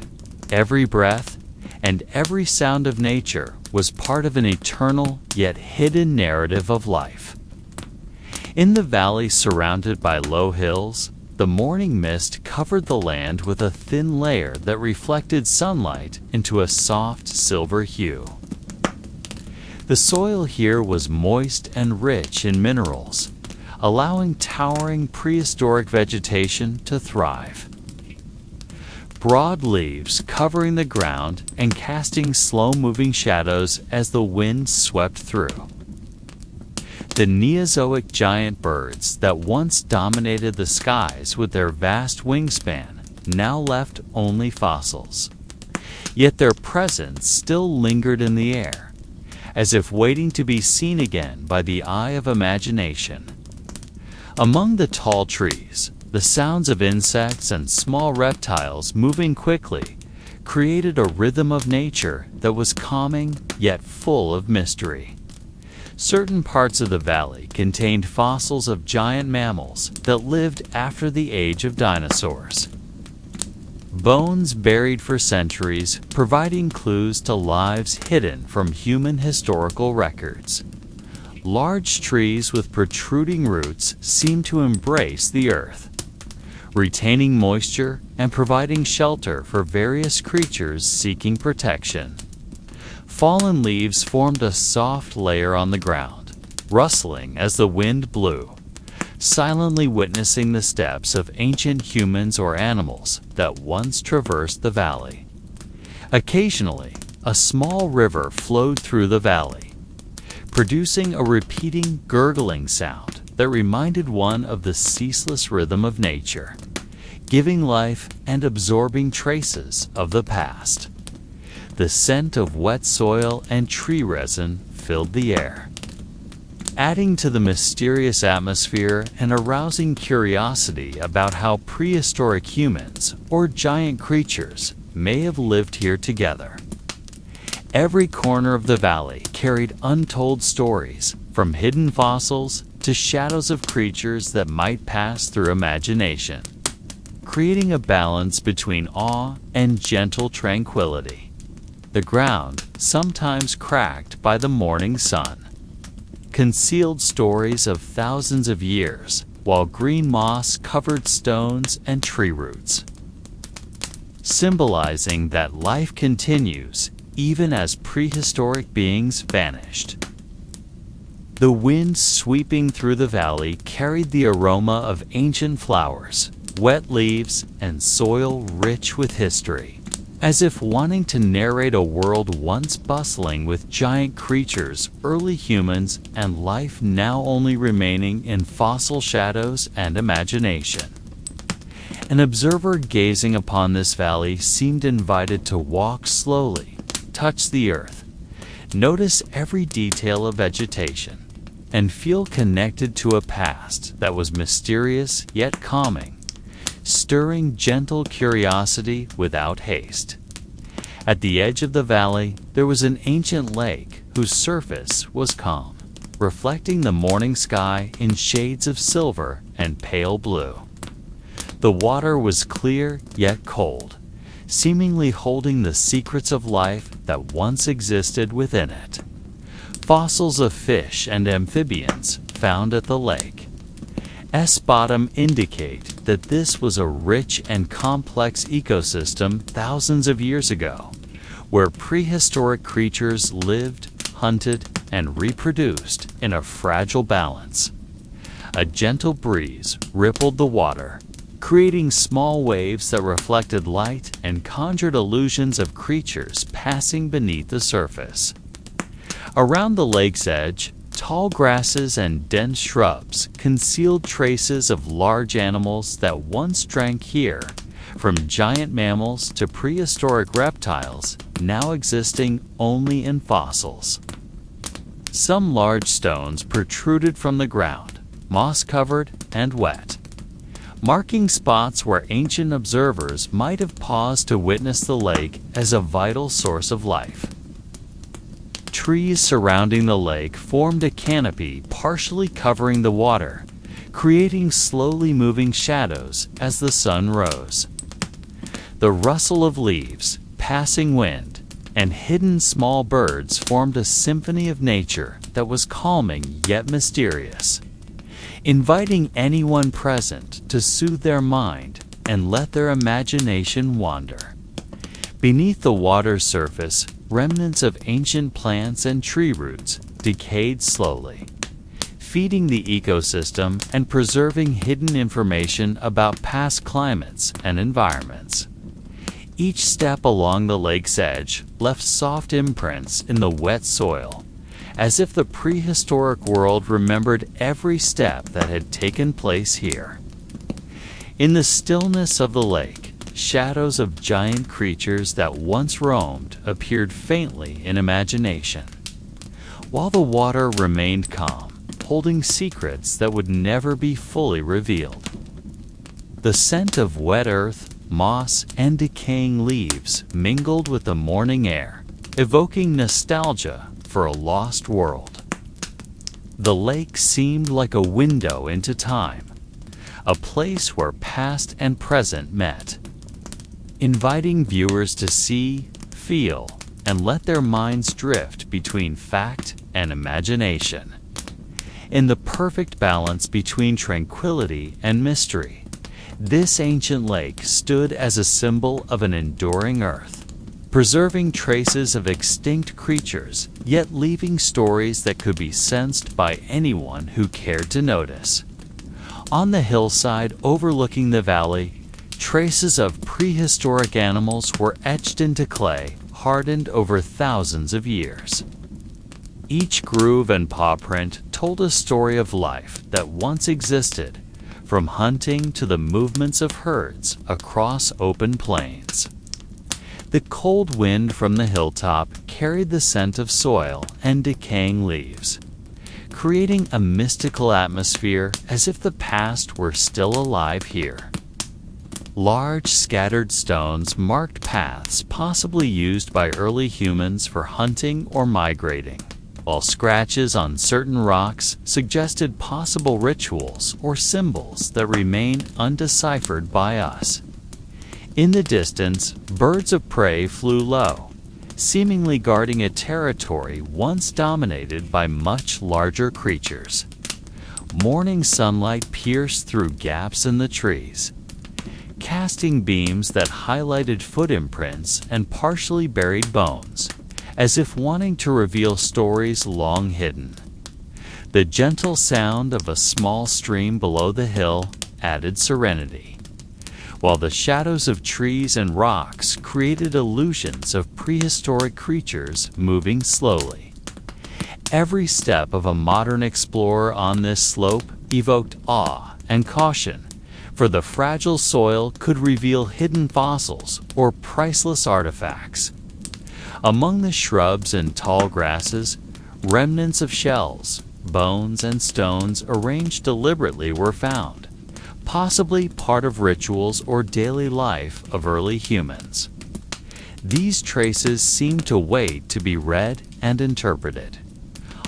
every breath, and every sound of nature was part of an eternal yet hidden narrative of life. In the valley surrounded by low hills, the morning mist covered the land with a thin layer that reflected sunlight into a soft silver hue. The soil here was moist and rich in minerals, allowing towering prehistoric vegetation to thrive. Broad leaves covering the ground and casting slow-moving shadows as the wind swept through. The Neozoic giant birds that once dominated the skies with their vast wingspan now left only fossils. Yet their presence still lingered in the air, as if waiting to be seen again by the eye of imagination. Among the tall trees, the sounds of insects and small reptiles moving quickly created a rhythm of nature that was calming yet full of mystery. Certain parts of the valley contained fossils of giant mammals that lived after the age of dinosaurs. Bones buried for centuries, providing clues to lives hidden from human historical records. Large trees with protruding roots seem to embrace the earth, retaining moisture and providing shelter for various creatures seeking protection. Fallen leaves formed a soft layer on the ground, rustling as the wind blew, silently witnessing the steps of ancient humans or animals that once traversed the valley. Occasionally, a small river flowed through the valley, producing a repeating gurgling sound that reminded one of the ceaseless rhythm of nature, giving life and absorbing traces of the past. The scent of wet soil and tree resin filled the air, adding to the mysterious atmosphere and arousing curiosity about how prehistoric humans or giant creatures may have lived here together. Every corner of the valley carried untold stories, from hidden fossils to shadows of creatures that might pass through imagination, creating a balance between awe and gentle tranquility. The ground, sometimes cracked by the morning sun, concealed stories of thousands of years, while green moss covered stones and tree roots, symbolizing that life continues even as prehistoric beings vanished. The wind sweeping through the valley carried the aroma of ancient flowers, wet leaves, and soil rich with history, as if wanting to narrate a world once bustling with giant creatures, early humans, and life now only remaining in fossil shadows and imagination. An observer gazing upon this valley seemed invited to walk slowly, touch the earth, notice every detail of vegetation, and feel connected to a past that was mysterious yet calming, stirring gentle curiosity without haste. At the edge of the valley, there was an ancient lake whose surface was calm, reflecting the morning sky in shades of silver and pale blue. The water was clear yet cold, seemingly holding the secrets of life that once existed within it. Fossils of fish and amphibians found at the lake bottom indicate that this was a rich and complex ecosystem thousands of years ago, where prehistoric creatures lived, hunted, and reproduced in a fragile balance. A gentle breeze rippled the water, creating small waves that reflected light and conjured illusions of creatures passing beneath the surface. Around the lake's edge, tall grasses and dense shrubs concealed traces of large animals that once drank here, from giant mammals to prehistoric reptiles now existing only in fossils. Some large stones protruded from the ground, moss-covered and wet, marking spots where ancient observers might have paused to witness the lake as a vital source of life. Trees surrounding the lake formed a canopy partially covering the water, creating slowly moving shadows as the sun rose. The rustle of leaves, passing wind, and hidden small birds formed a symphony of nature that was calming yet mysterious, inviting anyone present to soothe their mind and let their imagination wander. Beneath the water's surface, remnants of ancient plants and tree roots decayed slowly, feeding the ecosystem and preserving hidden information about past climates and environments. Each step along the lake's edge left soft imprints in the wet soil, as if the prehistoric world remembered every step that had taken place here. In the stillness of the lake, shadows of giant creatures that once roamed appeared faintly in imagination, while the water remained calm, holding secrets that would never be fully revealed. The scent of wet earth, moss, and decaying leaves mingled with the morning air, evoking nostalgia for a lost world. The lake seemed like a window into time, a place where past and present met, inviting viewers to see, feel, and let their minds drift between fact and imagination. In the perfect balance between tranquility and mystery, this ancient lake stood as a symbol of an enduring earth, preserving traces of extinct creatures, yet leaving stories that could be sensed by anyone who cared to notice. On the hillside overlooking the valley, traces of prehistoric animals were etched into clay, hardened over thousands of years. Each groove and paw print told a story of life that once existed, from hunting to the movements of herds across open plains. The cold wind from the hilltop carried the scent of soil and decaying leaves, creating a mystical atmosphere as if the past were still alive here. Large scattered stones marked paths possibly used by early humans for hunting or migrating, while scratches on certain rocks suggested possible rituals or symbols that remain undeciphered by us. In the distance, birds of prey flew low, seemingly guarding a territory once dominated by much larger creatures. Morning sunlight pierced through gaps in the trees, casting beams that highlighted foot imprints and partially buried bones, as if wanting to reveal stories long hidden. The gentle sound of a small stream below the hill added serenity, while the shadows of trees and rocks created illusions of prehistoric creatures moving slowly. Every step of a modern explorer on this slope evoked awe and caution, for the fragile soil could reveal hidden fossils or priceless artifacts. Among the shrubs and tall grasses, remnants of shells, bones, and stones arranged deliberately were found, possibly part of rituals or daily life of early humans. These traces seemed to wait to be read and interpreted,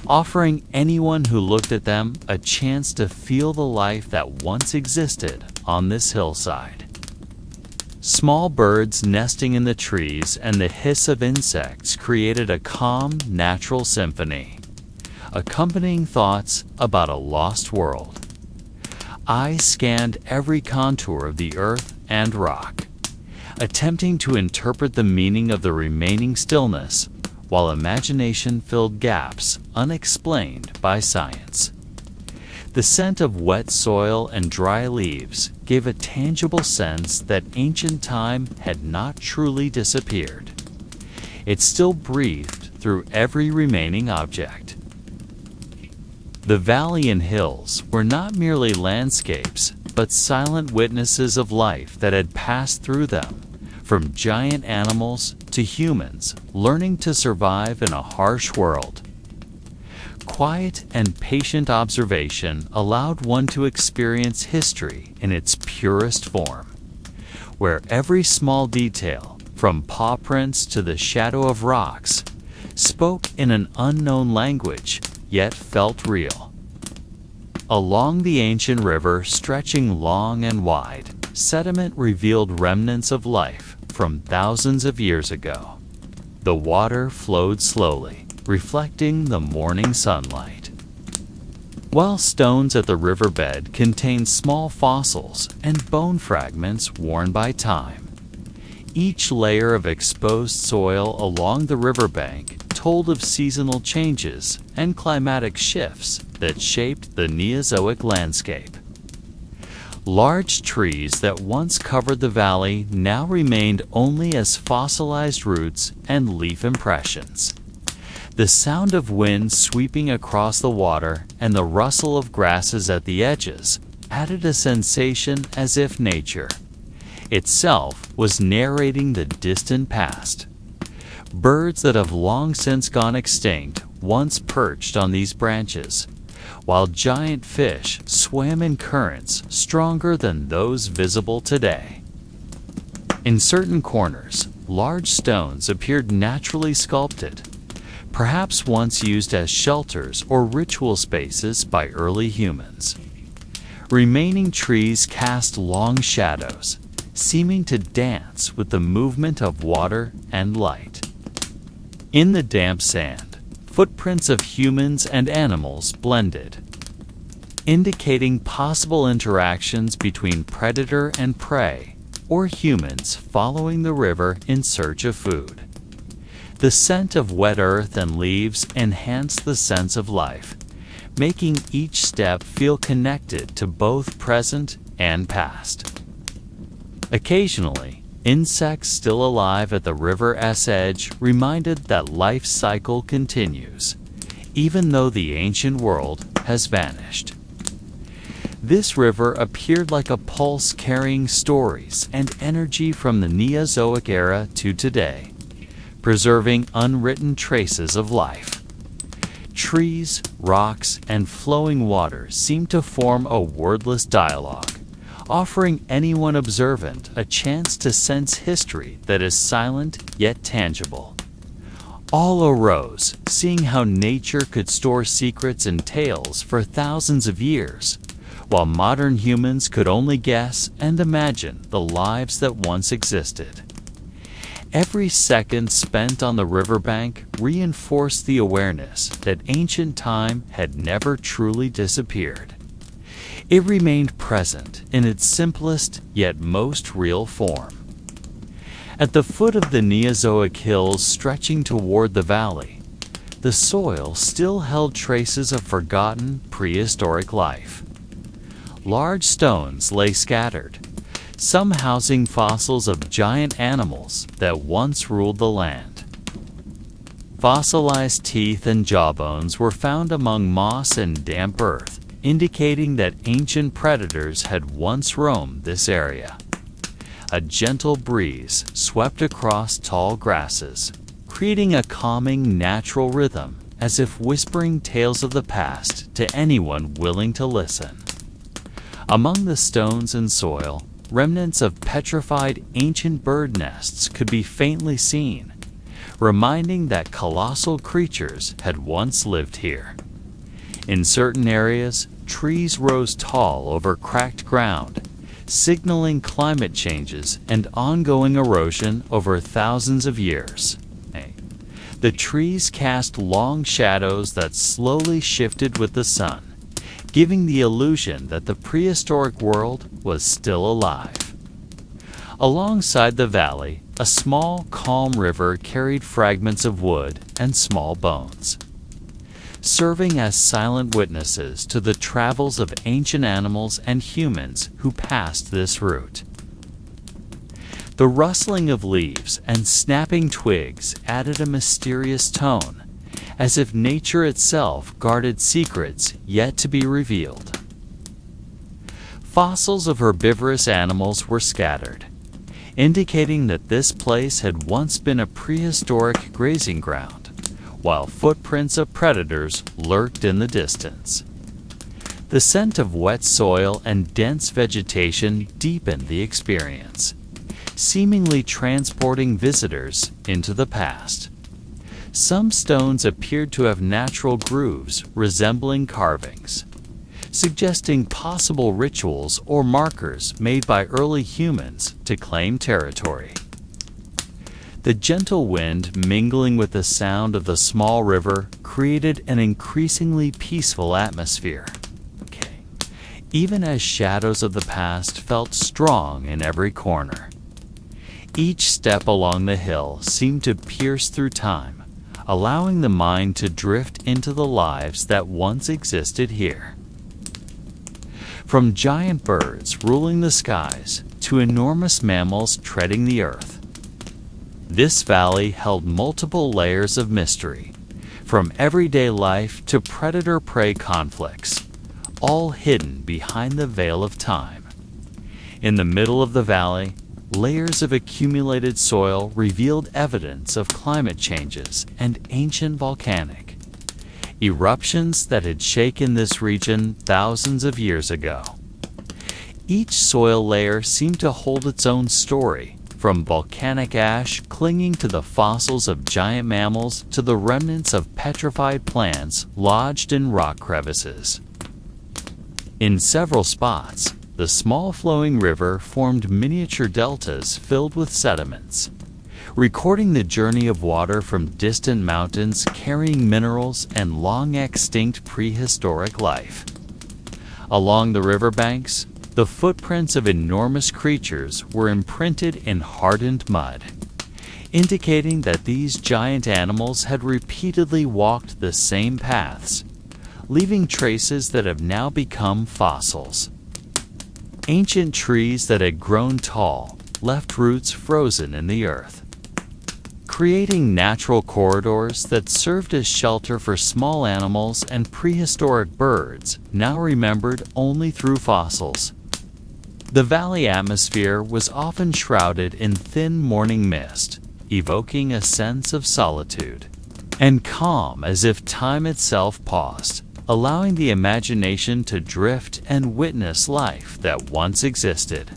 offering anyone who looked at them a chance to feel the life that once existed on this hillside. Small birds nesting in the trees and the hiss of insects created a calm, natural symphony, accompanying thoughts about a lost world. I scanned every contour of the earth and rock, attempting to interpret the meaning of the remaining stillness, while imagination filled gaps unexplained by science. The scent of wet soil and dry leaves gave a tangible sense that ancient time had not truly disappeared. It still breathed through every remaining object. The valley and hills were not merely landscapes, but silent witnesses of life that had passed through them, from giant animals to humans learning to survive in a harsh world. Quiet and patient observation allowed one to experience history in its purest form, where every small detail, from paw prints to the shadow of rocks, spoke in an unknown language, yet felt real. Along the ancient river stretching long and wide, sediment revealed remnants of life from thousands of years ago. The water flowed slowly, reflecting the morning sunlight, while stones at the riverbed contained small fossils and bone fragments worn by time. Each layer of exposed soil along the riverbank told of seasonal changes and climatic shifts that shaped the Neozoic landscape. Large trees that once covered the valley now remained only as fossilized roots and leaf impressions. The sound of wind sweeping across the water and the rustle of grasses at the edges added a sensation as if nature itself was narrating the distant past. Birds that have long since gone extinct once perched on these branches, while giant fish swam in currents stronger than those visible today. In certain corners, large stones appeared naturally sculpted, perhaps once used as shelters or ritual spaces by early humans. Remaining trees cast long shadows, seeming to dance with the movement of water and light. In the damp sand, footprints of humans and animals blended, indicating possible interactions between predator and prey, or humans following the river in search of food. The scent of wet earth and leaves enhanced the sense of life, making each step feel connected to both present and past. Occasionally, insects still alive at the river's edge reminded that life's cycle continues, even though the ancient world has vanished. This river appeared like a pulse carrying stories and energy from the Neozoic era to today, preserving unwritten traces of life. Trees, rocks, and flowing water seemed to form a wordless dialogue, offering anyone observant a chance to sense history that is silent yet tangible. All arose, seeing how nature could store secrets and tales for thousands of years, while modern humans could only guess and imagine the lives that once existed. Every second spent on the riverbank reinforced the awareness that ancient time had never truly disappeared. It remained present in its simplest yet most real form. At the foot of the Neozoic hills stretching toward the valley, the soil still held traces of forgotten prehistoric life. Large stones lay scattered, some housing fossils of giant animals that once ruled the land. Fossilized teeth and jawbones were found among moss and damp earth, indicating that ancient predators had once roamed this area. A gentle breeze swept across tall grasses, creating a calming natural rhythm, as if whispering tales of the past to anyone willing to listen. Among the stones and soil, remnants of petrified ancient bird nests could be faintly seen, reminding that colossal creatures had once lived here. In certain areas, trees rose tall over cracked ground, signaling climate changes and ongoing erosion over thousands of years. The trees cast long shadows that slowly shifted with the sun, giving the illusion that the prehistoric world was still alive. Alongside the valley, a small, calm river carried fragments of wood and small bones, serving as silent witnesses to the travels of ancient animals and humans who passed this route. The rustling of leaves and snapping twigs added a mysterious tone, as if nature itself guarded secrets yet to be revealed. Fossils of herbivorous animals were scattered, indicating that this place had once been a prehistoric grazing ground, while footprints of predators lurked in the distance. The scent of wet soil and dense vegetation deepened the experience, seemingly transporting visitors into the past. Some stones appeared to have natural grooves resembling carvings, suggesting possible rituals or markers made by early humans to claim territory. The gentle wind mingling with the sound of the small river created an increasingly peaceful atmosphere, even as shadows of the past felt strong in every corner. Each step along the hill seemed to pierce through time, allowing the mind to drift into the lives that once existed here. From giant birds ruling the skies to enormous mammals treading the earth, this valley held multiple layers of mystery, from everyday life to predator-prey conflicts, all hidden behind the veil of time. In the middle of the valley, layers of accumulated soil revealed evidence of climate changes and ancient volcanic eruptions that had shaken this region thousands of years ago. Each soil layer seemed to hold its own story, from volcanic ash clinging to the fossils of giant mammals to the remnants of petrified plants lodged in rock crevices. In several spots, the small flowing river formed miniature deltas filled with sediments, recording the journey of water from distant mountains carrying minerals and long extinct prehistoric life. Along the riverbanks, the footprints of enormous creatures were imprinted in hardened mud, indicating that these giant animals had repeatedly walked the same paths, leaving traces that have now become fossils. Ancient trees that had grown tall left roots frozen in the earth, creating natural corridors that served as shelter for small animals and prehistoric birds now remembered only through fossils. The valley atmosphere was often shrouded in thin morning mist, evoking a sense of solitude and calm, as if time itself paused, allowing the imagination to drift and witness life that once existed.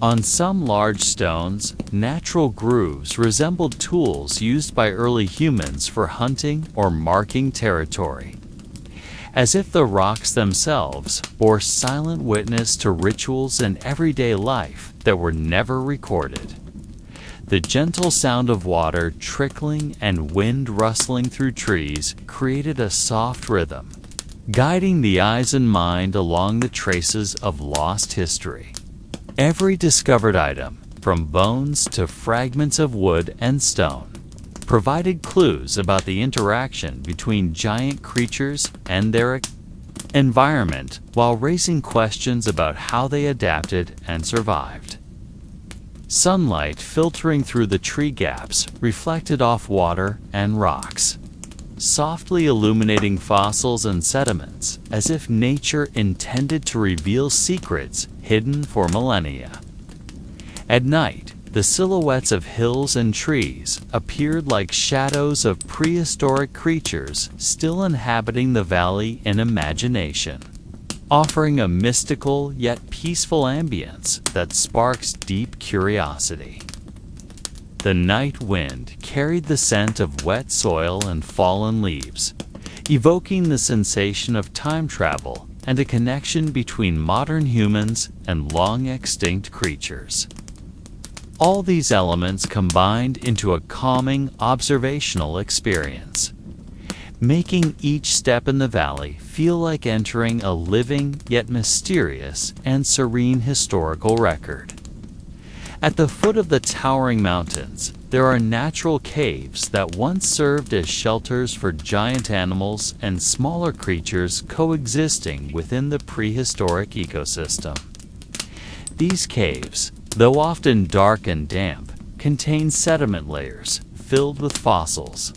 On some large stones, natural grooves resembled tools used by early humans for hunting or marking territory, as if the rocks themselves bore silent witness to rituals and everyday life that were never recorded. The gentle sound of water trickling and wind rustling through trees created a soft rhythm, guiding the eyes and mind along the traces of lost history. Every discovered item, from bones to fragments of wood and stone, provided clues about the interaction between giant creatures and their environment, while raising questions about how they adapted and survived. Sunlight filtering through the tree gaps reflected off water and rocks, softly illuminating fossils and sediments, as if nature intended to reveal secrets hidden for millennia. At night, the silhouettes of hills and trees appeared like shadows of prehistoric creatures still inhabiting the valley in imagination, offering a mystical yet peaceful ambience that sparks deep curiosity. The night wind carried the scent of wet soil and fallen leaves, evoking the sensation of time travel and a connection between modern humans and long-extinct creatures. All these elements combined into a calming observational experience, making each step in the valley feel like entering a living yet mysterious and serene historical record. At the foot of the towering mountains, there are natural caves that once served as shelters for giant animals and smaller creatures coexisting within the prehistoric ecosystem. These caves, though often dark and damp, contain sediment layers filled with fossils,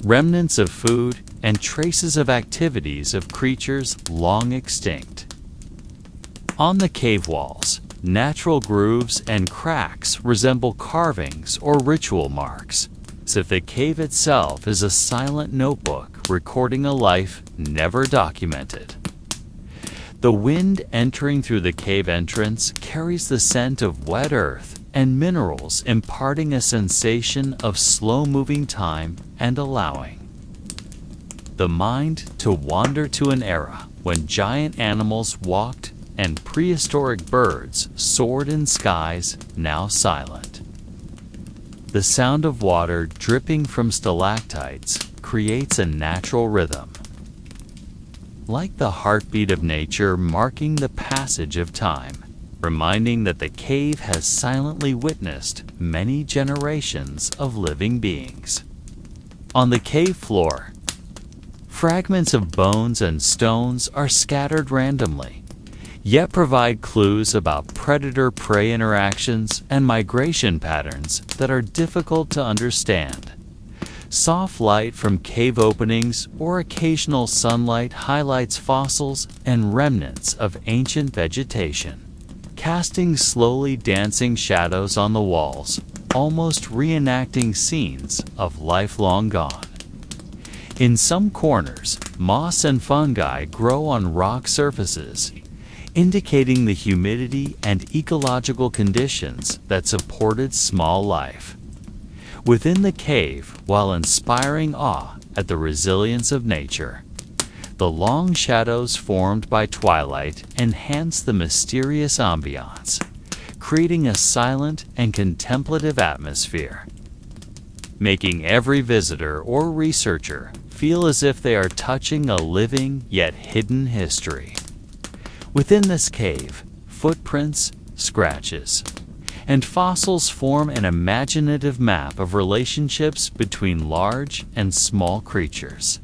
remnants of food, and traces of activities of creatures long extinct. On the cave walls, natural grooves and cracks resemble carvings or ritual marks, as if the cave itself is a silent notebook recording a life never documented. The wind entering through the cave entrance carries the scent of wet earth and minerals, imparting a sensation of slow-moving time and allowing the mind to wander to an era when giant animals walked and prehistoric birds soared in skies now silent. The sound of water dripping from stalactites creates a natural rhythm, like the heartbeat of nature marking the passage of time. reminding that the cave has silently witnessed many generations of living beings. On the cave floor, fragments of bones and stones are scattered randomly, yet provide clues about predator-prey interactions and migration patterns that are difficult to understand. Soft light from cave openings or occasional sunlight highlights fossils and remnants of ancient vegetation, casting slowly dancing shadows on the walls, almost reenacting scenes of life long gone. In some corners, moss and fungi grow on rock surfaces, indicating the humidity and ecological conditions that supported small life. Within the cave, while inspiring awe at the resilience of nature, the long shadows formed by twilight enhance the mysterious ambiance, creating a silent and contemplative atmosphere, making every visitor or researcher feel as if they are touching a living yet hidden history. Within this cave, footprints, scratches, and fossils form an imaginative map of relationships between large and small creatures,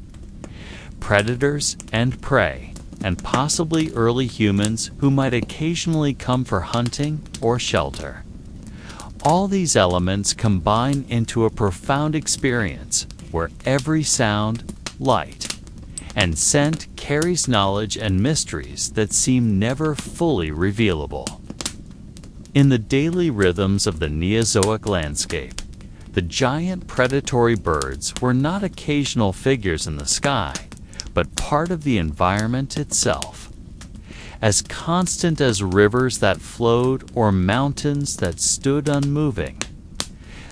predators and prey, and possibly early humans who might occasionally come for hunting or shelter. All these elements combine into a profound experience where every sound, light, and scent carries knowledge and mysteries that seem never fully revealable. In the daily rhythms of the Neozoic landscape, the giant predatory birds were not occasional figures in the sky, but part of the environment itself. As constant as rivers that flowed or mountains that stood unmoving,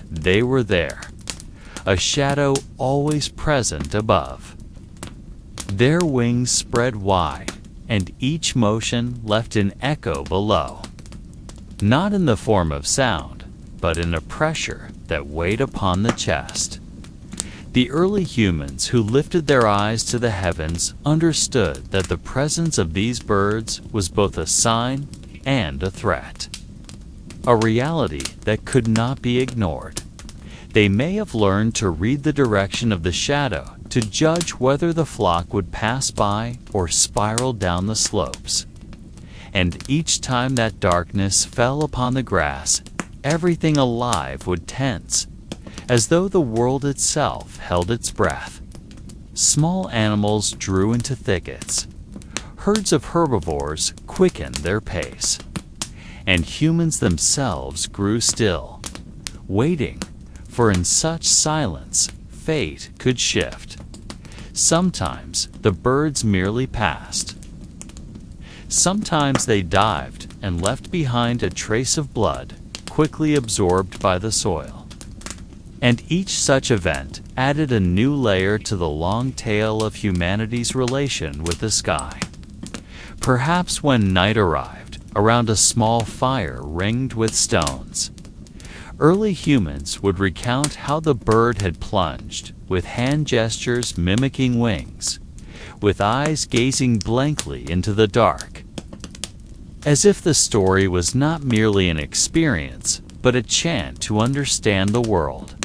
they were there, a shadow always present above. Their wings spread wide, and each motion left an echo below, not in the form of sound, but in a pressure that weighed upon the chest. The early humans who lifted their eyes to the heavens understood that the presence of these birds was both a sign and a threat, a reality that could not be ignored. They may have learned to read the direction of the shadow to judge whether the flock would pass by or spiral down the slopes. And each time that darkness fell upon the grass, everything alive would tense, as though the world itself held its breath. Small animals drew into thickets. Herds of herbivores quickened their pace. And humans themselves grew still, waiting, for in such silence, fate could shift. Sometimes the birds merely passed. Sometimes they dived and left behind a trace of blood, quickly absorbed by the soil. And each such event added a new layer to the long tale of humanity's relation with the sky. Perhaps when night arrived, around a small fire ringed with stones, early humans would recount how the bird had plunged, with hand gestures mimicking wings, with eyes gazing blankly into the dark, as if the story was not merely an experience, but a chant to understand the world.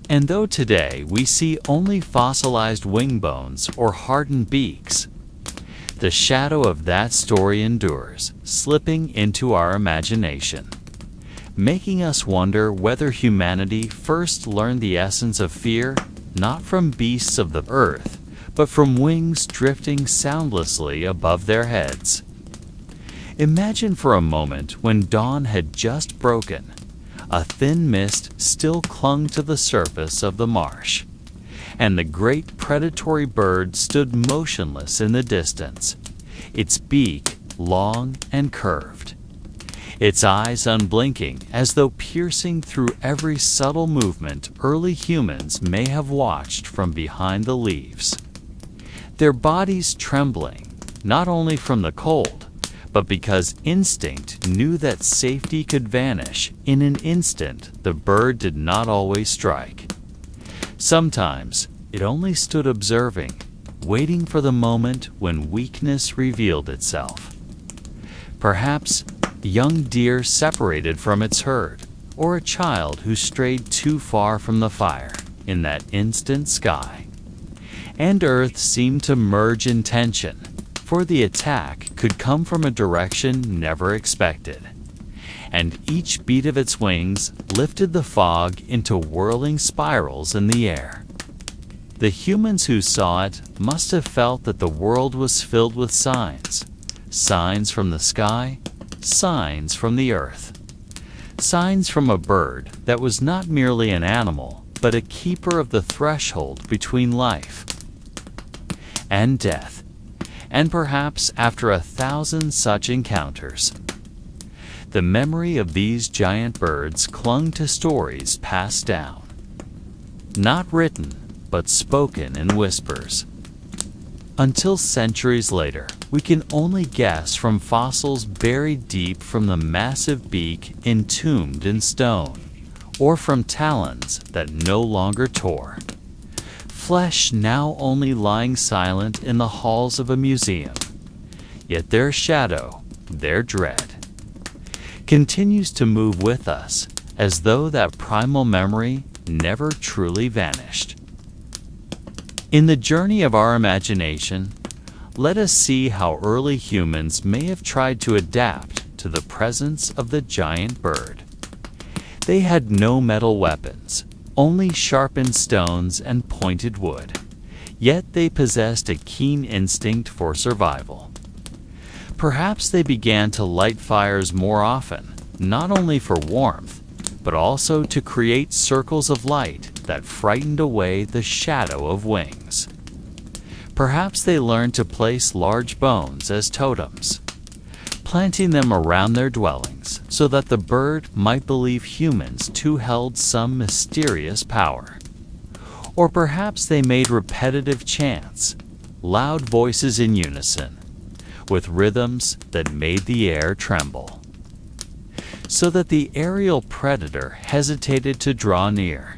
And though today we see only fossilized wing bones or hardened beaks, the shadow of that story endures, slipping into our imagination, making us wonder whether humanity first learned the essence of fear, not from beasts of the earth, but from wings drifting soundlessly above their heads. Imagine for a moment when dawn had just broken. A thin mist still clung to the surface of the marsh, and the great predatory bird stood motionless in the distance, its beak long and curved, its eyes unblinking as though piercing through every subtle movement early humans may have watched from behind the leaves. Their bodies trembling, not only from the cold, but because instinct knew that safety could vanish in an instant. The bird did not always strike. Sometimes it only stood observing, waiting for the moment when weakness revealed itself. Perhaps a young deer separated from its herd, or a child who strayed too far from the fire in that instant sky. And Earth seemed to merge in tension, for the attack could come from a direction never expected. And each beat of its wings lifted the fog into whirling spirals in the air. The humans who saw it must have felt that the world was filled with signs. Signs from the sky, signs from the earth. Signs from a bird that was not merely an animal, but a keeper of the threshold between life and death. And perhaps after 1,000 such encounters, the memory of these giant birds clung to stories passed down, not written, but spoken in whispers. Until centuries later, we can only guess from fossils buried deep from the massive beak entombed in stone, or from talons that no longer tore. Flesh now only lying silent in the halls of a museum, yet their shadow, their dread, continues to move with us as though that primal memory never truly vanished. In the journey of our imagination, let us see how early humans may have tried to adapt to the presence of the giant bird. They had no metal weapons, only sharpened stones and pointed wood, yet they possessed a keen instinct for survival. Perhaps they began to light fires more often, not only for warmth, but also to create circles of light that frightened away the shadow of wings. Perhaps they learned to place large bones as totems, planting them around their dwellings so that the bird might believe humans too held some mysterious power. Or perhaps they made repetitive chants, loud voices in unison, with rhythms that made the air tremble, so that the aerial predator hesitated to draw near.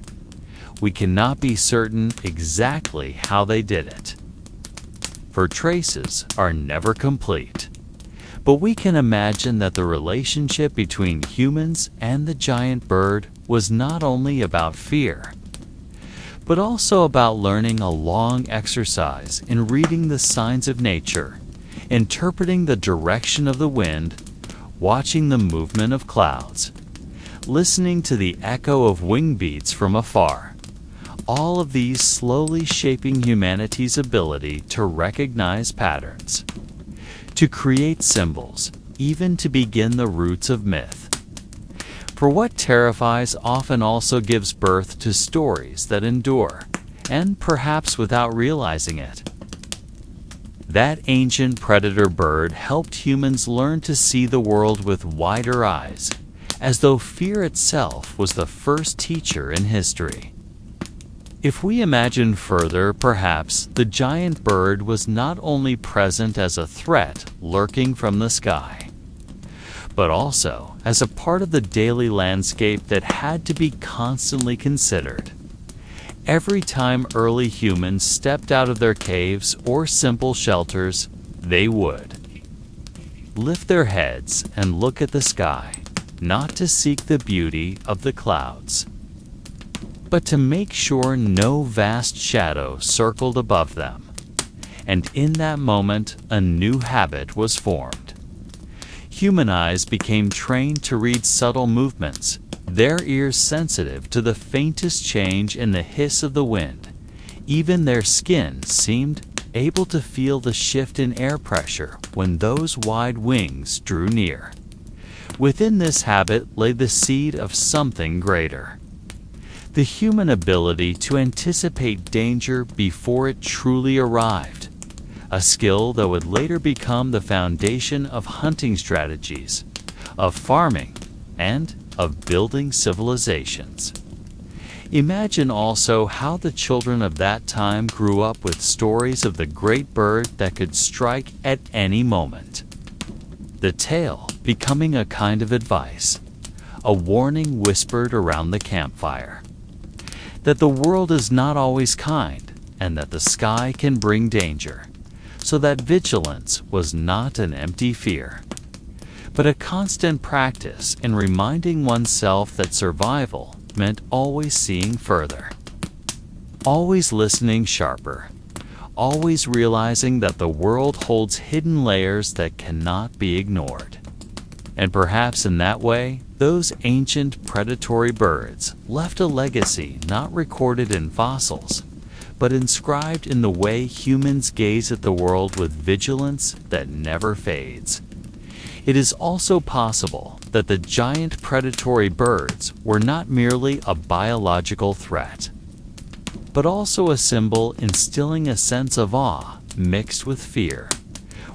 We cannot be certain exactly how they did it, for traces are never complete. But we can imagine that the relationship between humans and the giant bird was not only about fear, but also about learning a long exercise in reading the signs of nature, interpreting the direction of the wind, watching the movement of clouds, listening to the echo of wing beats from afar. All of these slowly shaping humanity's ability to recognize patterns, to create symbols, even to begin the roots of myth. For what terrifies often also gives birth to stories that endure, and perhaps without realizing it. That ancient predator bird helped humans learn to see the world with wider eyes, as though fear itself was the first teacher in history. If we imagine further, perhaps the giant bird was not only present as a threat lurking from the sky, but also as a part of the daily landscape that had to be constantly considered. Every time early humans stepped out of their caves or simple shelters, they would lift their heads and look at the sky, not to seek the beauty of the clouds, but to make sure no vast shadow circled above them. And in that moment, a new habit was formed. Human eyes became trained to read subtle movements, their ears sensitive to the faintest change in the hiss of the wind. Even their skin seemed able to feel the shift in air pressure when those wide wings drew near. Within this habit lay the seed of something greater. The human ability to anticipate danger before it truly arrived, a skill that would later become the foundation of hunting strategies, of farming, and of building civilizations. Imagine also how the children of that time grew up with stories of the great bird that could strike at any moment. The tale becoming a kind of advice, a warning whispered around the campfire, that the world is not always kind and that the sky can bring danger, so that vigilance was not an empty fear, but a constant practice in reminding oneself that survival meant always seeing further, always listening sharper, always realizing that the world holds hidden layers that cannot be ignored. And perhaps in that way, those ancient predatory birds left a legacy not recorded in fossils, but inscribed in the way humans gaze at the world with vigilance that never fades. It is also possible that the giant predatory birds were not merely a biological threat, but also a symbol instilling a sense of awe mixed with fear.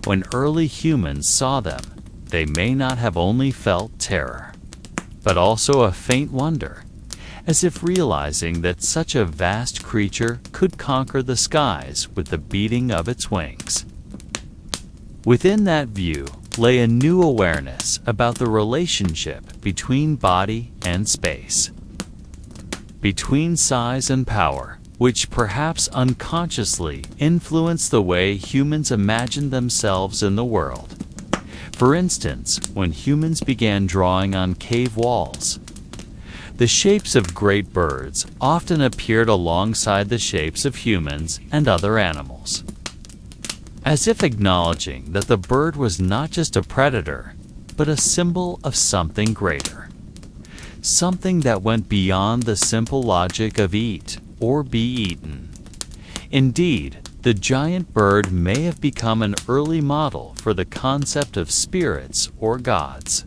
When early humans saw them, they may not have only felt terror, but also a faint wonder, as if realizing that such a vast creature could conquer the skies with the beating of its wings. Within that view lay a new awareness about the relationship between body and space, between size and power, which perhaps unconsciously influenced the way humans imagined themselves in the world. For instance, when humans began drawing on cave walls, the shapes of great birds often appeared alongside the shapes of humans and other animals, as if acknowledging that the bird was not just a predator, but a symbol of something greater, something that went beyond the simple logic of eat or be eaten. Indeed, the giant bird may have become an early model for the concept of spirits or gods.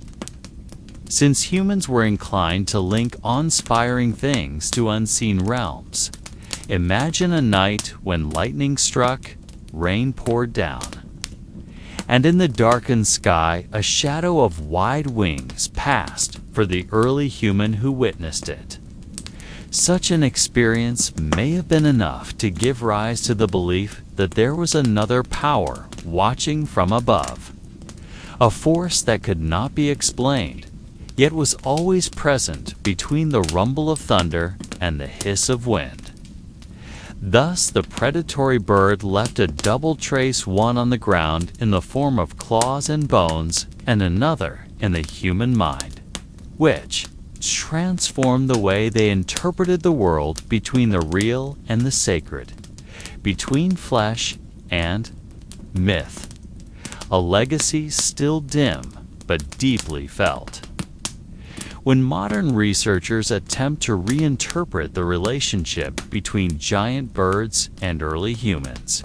Since humans were inclined to link awe-inspiring things to unseen realms, imagine a night when lightning struck, rain poured down, and in the darkened sky a shadow of wide wings passed for the early human who witnessed it. Such an experience may have been enough to give rise to the belief that there was another power watching from above, a force that could not be explained, yet was always present between the rumble of thunder and the hiss of wind. Thus, the predatory bird left a double trace, one on the ground in the form of claws and bones, and another in the human mind, which transformed the way they interpreted the world between the real and the sacred, between flesh and myth, a legacy still dim but deeply felt. When modern researchers attempt to reinterpret the relationship between giant birds and early humans,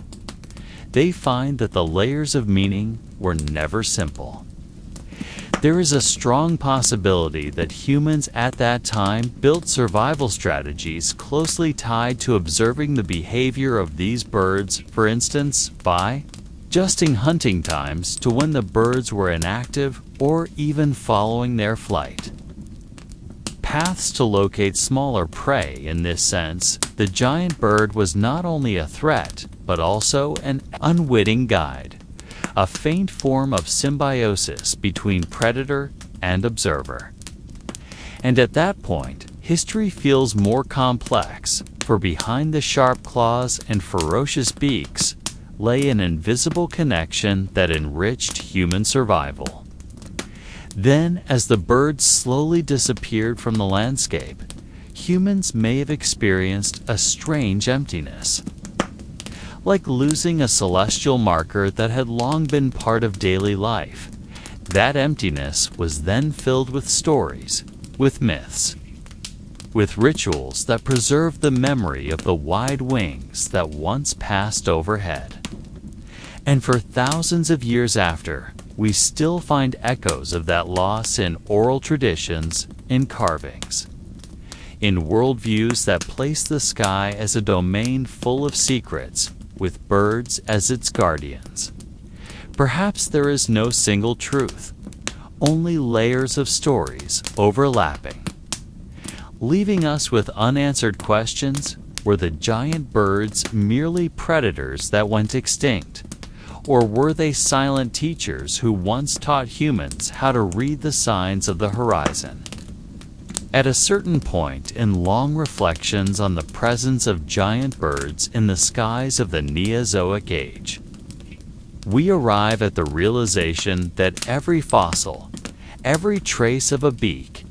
they find that the layers of meaning were never simple. There is a strong possibility that humans at that time built survival strategies closely tied to observing the behavior of these birds, for instance, by adjusting hunting times to when the birds were inactive or even following their flight paths to locate smaller prey. In this sense, the giant bird was not only a threat, but also an unwitting guide, a faint form of symbiosis between predator and observer. And at that point, history feels more complex, for behind the sharp claws and ferocious beaks lay an invisible connection that enriched human survival. Then, as the birds slowly disappeared from the landscape, humans may have experienced a strange emptiness, like losing a celestial marker that had long been part of daily life. That emptiness was then filled with stories, with myths, with rituals that preserved the memory of the wide wings that once passed overhead. And for thousands of years after, we still find echoes of that loss in oral traditions, in carvings, in worldviews that place the sky as a domain full of secrets, with birds as its guardians. Perhaps there is no single truth, only layers of stories overlapping, leaving us with unanswered questions. Were the giant birds merely predators that went extinct? Or were they silent teachers who once taught humans how to read the signs of the horizon? At a certain point in long reflections on the presence of giant birds in the skies of the Neozoic Age, we arrive at the realization that every fossil, every trace of a beak,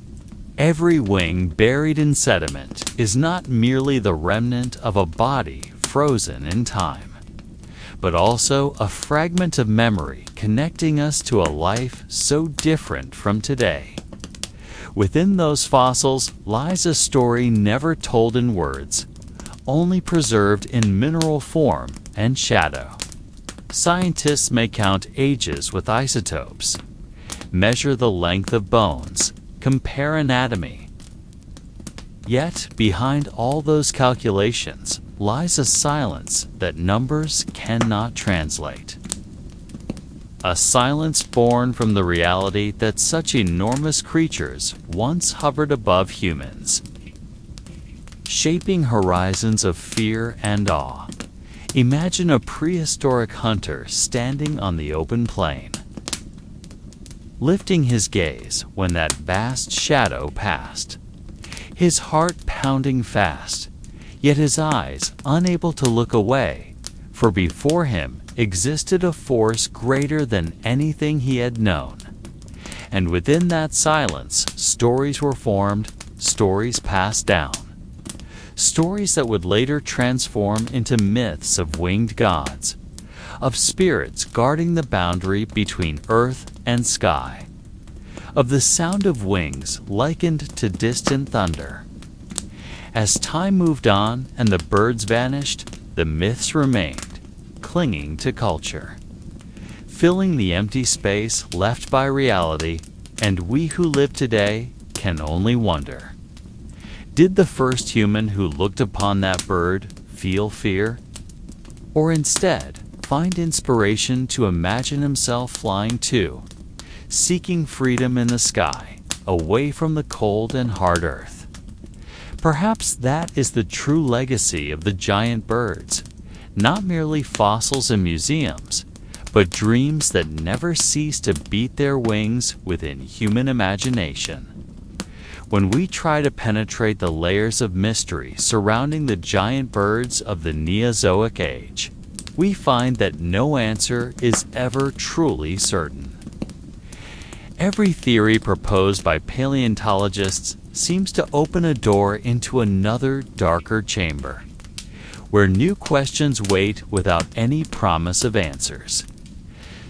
every wing buried in sediment is not merely the remnant of a body frozen in time, but also a fragment of memory connecting us to a life so different from today. Within those fossils lies a story never told in words, only preserved in mineral form and shadow. Scientists may count ages with isotopes, measure the length of bones, compare anatomy. Yet, behind all those calculations lies a silence that numbers cannot translate. A silence born from the reality that such enormous creatures once hovered above humans, shaping horizons of fear and awe. Imagine a prehistoric hunter standing on the open plain, lifting his gaze when that vast shadow passed, his heart pounding fast, yet his eyes unable to look away, for before him existed a force greater than anything he had known. And within that silence, stories were formed, stories passed down. Stories that would later transform into myths of winged gods, of spirits guarding the boundary between earth and sky, of the sound of wings likened to distant thunder. As time moved on and the birds vanished, the myths remained, clinging to culture, filling the empty space left by reality, and we who live today can only wonder. Did the first human who looked upon that bird feel fear? Or instead, find inspiration to imagine himself flying too, seeking freedom in the sky, away from the cold and hard earth? Perhaps that is the true legacy of the giant birds, not merely fossils in museums, but dreams that never cease to beat their wings within human imagination. When we try to penetrate the layers of mystery surrounding the giant birds of the Neozoic age, we find that no answer is ever truly certain. Every theory proposed by paleontologists seems to open a door into another darker chamber, where new questions wait without any promise of answers.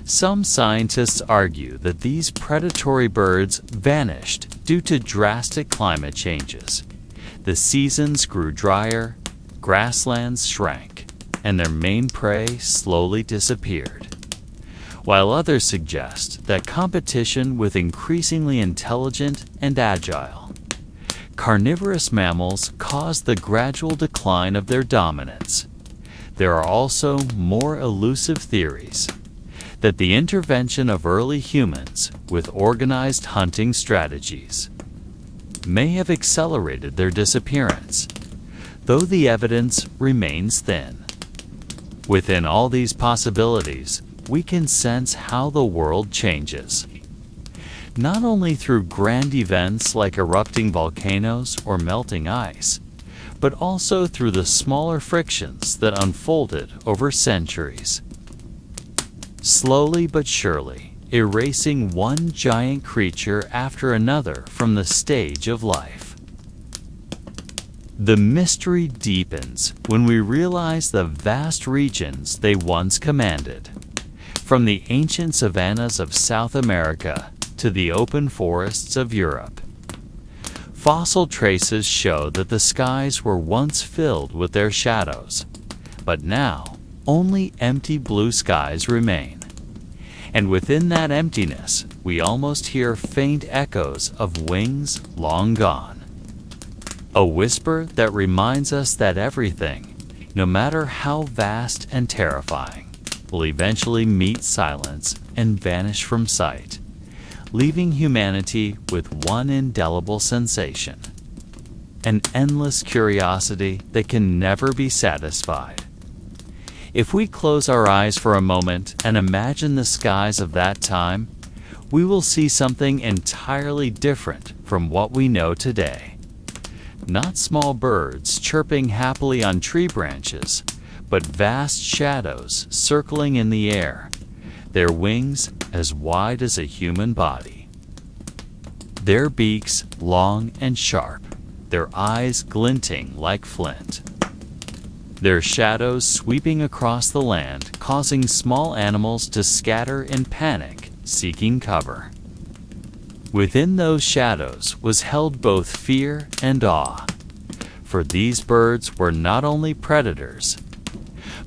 Some scientists argue that these predatory birds vanished due to drastic climate changes. The seasons grew drier, grasslands shrank, and their main prey slowly disappeared. While others suggest that competition with increasingly intelligent and agile, carnivorous mammals caused the gradual decline of their dominance. There are also more elusive theories that the intervention of early humans with organized hunting strategies may have accelerated their disappearance, though the evidence remains thin. Within all these possibilities, we can sense how the world changes, not only through grand events like erupting volcanoes or melting ice, but also through the smaller frictions that unfolded over centuries, slowly but surely erasing one giant creature after another from the stage of life. The mystery deepens when we realize the vast regions they once commanded, from the ancient savannas of South America to the open forests of Europe. Fossil traces show that the skies were once filled with their shadows, but now only empty blue skies remain. And within that emptiness, we almost hear faint echoes of wings long gone. A whisper that reminds us that everything, no matter how vast and terrifying, will eventually meet silence and vanish from sight, leaving humanity with one indelible sensation, an endless curiosity that can never be satisfied. If we close our eyes for a moment and imagine the skies of that time, we will see something entirely different from what we know today. Not small birds chirping happily on tree branches, but vast shadows circling in the air, their wings as wide as a human body. their beaks long and sharp, their eyes glinting like flint. Their shadows sweeping across the land, causing small animals to scatter in panic, seeking cover. Within those shadows was held both fear and awe, for these birds were not only predators,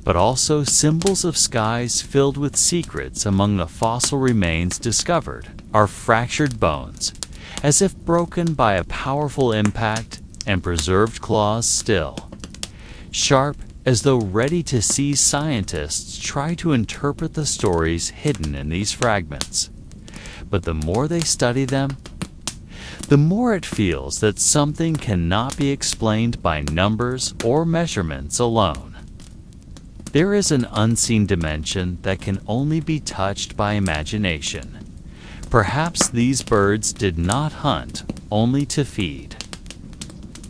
but also symbols of skies filled with secrets. Among the fossil remains discovered are fractured bones, as if broken by a powerful impact, and preserved claws still, sharp as though ready to seize. Scientists try to interpret the stories hidden in these fragments, but the more they study them, the more it feels that something cannot be explained by numbers or measurements alone. There is an unseen dimension that can only be touched by imagination. Perhaps these birds did not hunt only to feed.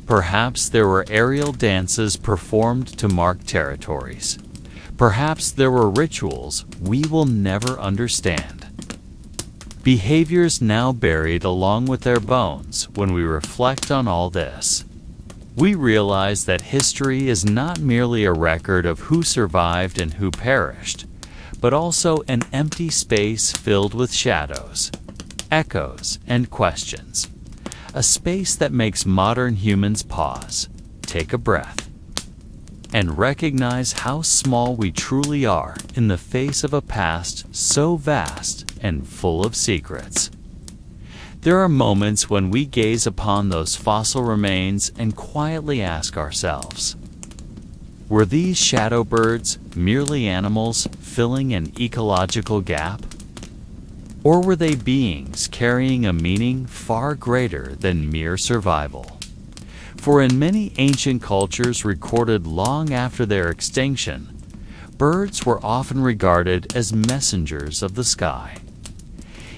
Perhaps there were aerial dances performed to mark territories. Perhaps there were rituals we will never understand. Behaviors now buried along with their bones. When we reflect on all this, we realize that history is not merely a record of who survived and who perished, but also an empty space filled with shadows, echoes, and questions. A space that makes modern humans pause, take a breath, and recognize how small we truly are in the face of a past so vast and full of secrets. There are moments when we gaze upon those fossil remains and quietly ask ourselves, were these shadow birds merely animals filling an ecological gap? Or were they beings carrying a meaning far greater than mere survival? For in many ancient cultures recorded long after their extinction, birds were often regarded as messengers of the sky,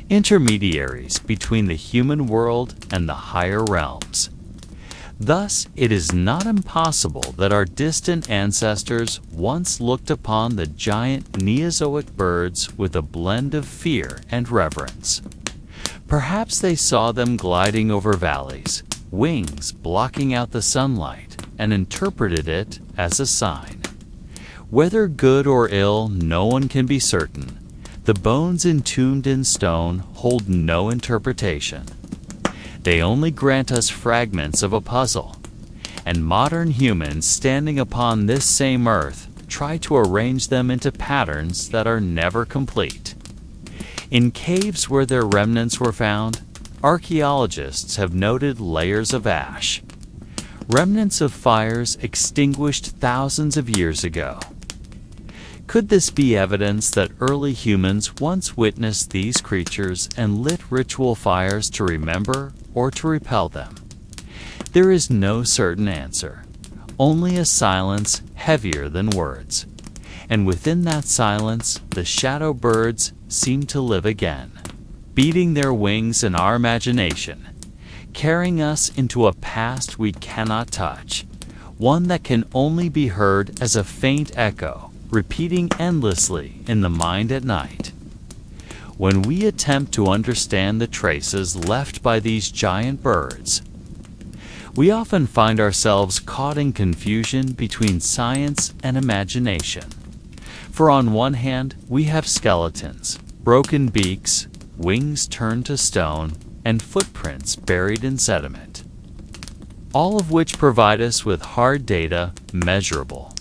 intermediaries between the human world and the higher realms. Thus, it is not impossible that our distant ancestors once looked upon the giant Neozoic birds with a blend of fear and reverence. Perhaps they saw them gliding over valleys, wings blocking out the sunlight, and interpreted it as a sign. Whether good or ill, no one can be certain. The bones entombed in stone hold no interpretation. They only grant us fragments of a puzzle, and modern humans standing upon this same earth try to arrange them into patterns that are never complete. In caves where their remnants were found, archaeologists have noted layers of ash, remnants of fires extinguished thousands of years ago. Could this be evidence that early humans once witnessed these creatures and lit ritual fires to remember or to repel them? There is no certain answer, only a silence heavier than words. And within that silence, the shadow birds seem to live again, beating their wings in our imagination, carrying us into a past we cannot touch, one that can only be heard as a faint echo, repeating endlessly in the mind at night. When we attempt to understand the traces left by these giant birds, we often find ourselves caught in confusion between science and imagination. For on one hand, we have skeletons, broken beaks, wings turned to stone, and footprints buried in sediment, all of which provide us with hard data, measurable,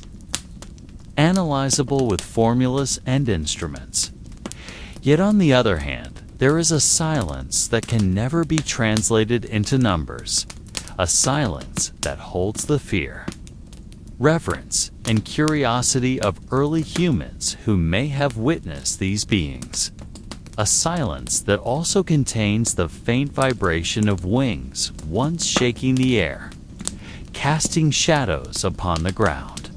analyzable with formulas and instruments. Yet on the other hand, there is a silence that can never be translated into numbers, a silence that holds the fear, reverence, and curiosity of early humans who may have witnessed these beings, a silence that also contains the faint vibration of wings once shaking the air, casting shadows upon the ground.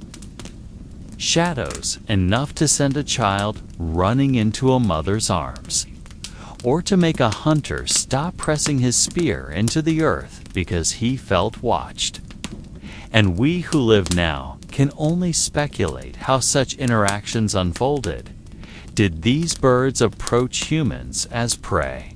Shadows enough to send a child running into a mother's arms, or to make a hunter stop pressing his spear into the earth because he felt watched. And we who live now can only speculate how such interactions unfolded. Did these birds approach humans as prey?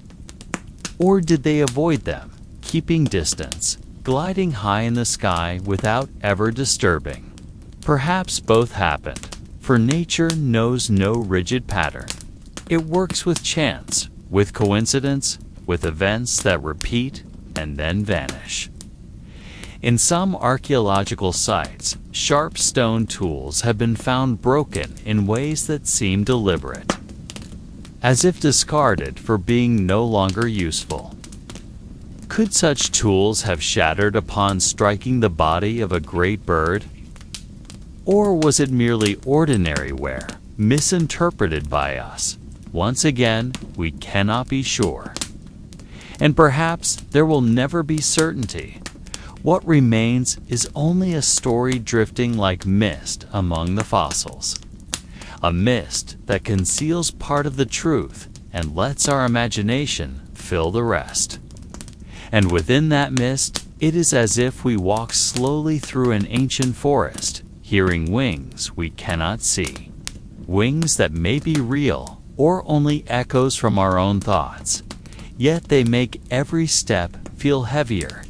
Or did they avoid them, keeping distance, gliding high in the sky without ever disturbing? Perhaps both happened, for nature knows no rigid pattern. It works with chance, with coincidence, with events that repeat and then vanish. In some archaeological sites, sharp stone tools have been found broken in ways that seem deliberate, as if discarded for being no longer useful. Could such tools have shattered upon striking the body of a great bird? Or was it merely ordinary wear, misinterpreted by us? Once again, we cannot be sure. And perhaps there will never be certainty. What remains is only a story drifting like mist among the fossils. A mist that conceals part of the truth and lets our imagination fill the rest. And within that mist, it is as if we walk slowly through an ancient forest, hearing wings we cannot see. Wings that may be real or only echoes from our own thoughts, yet they make every step feel heavier,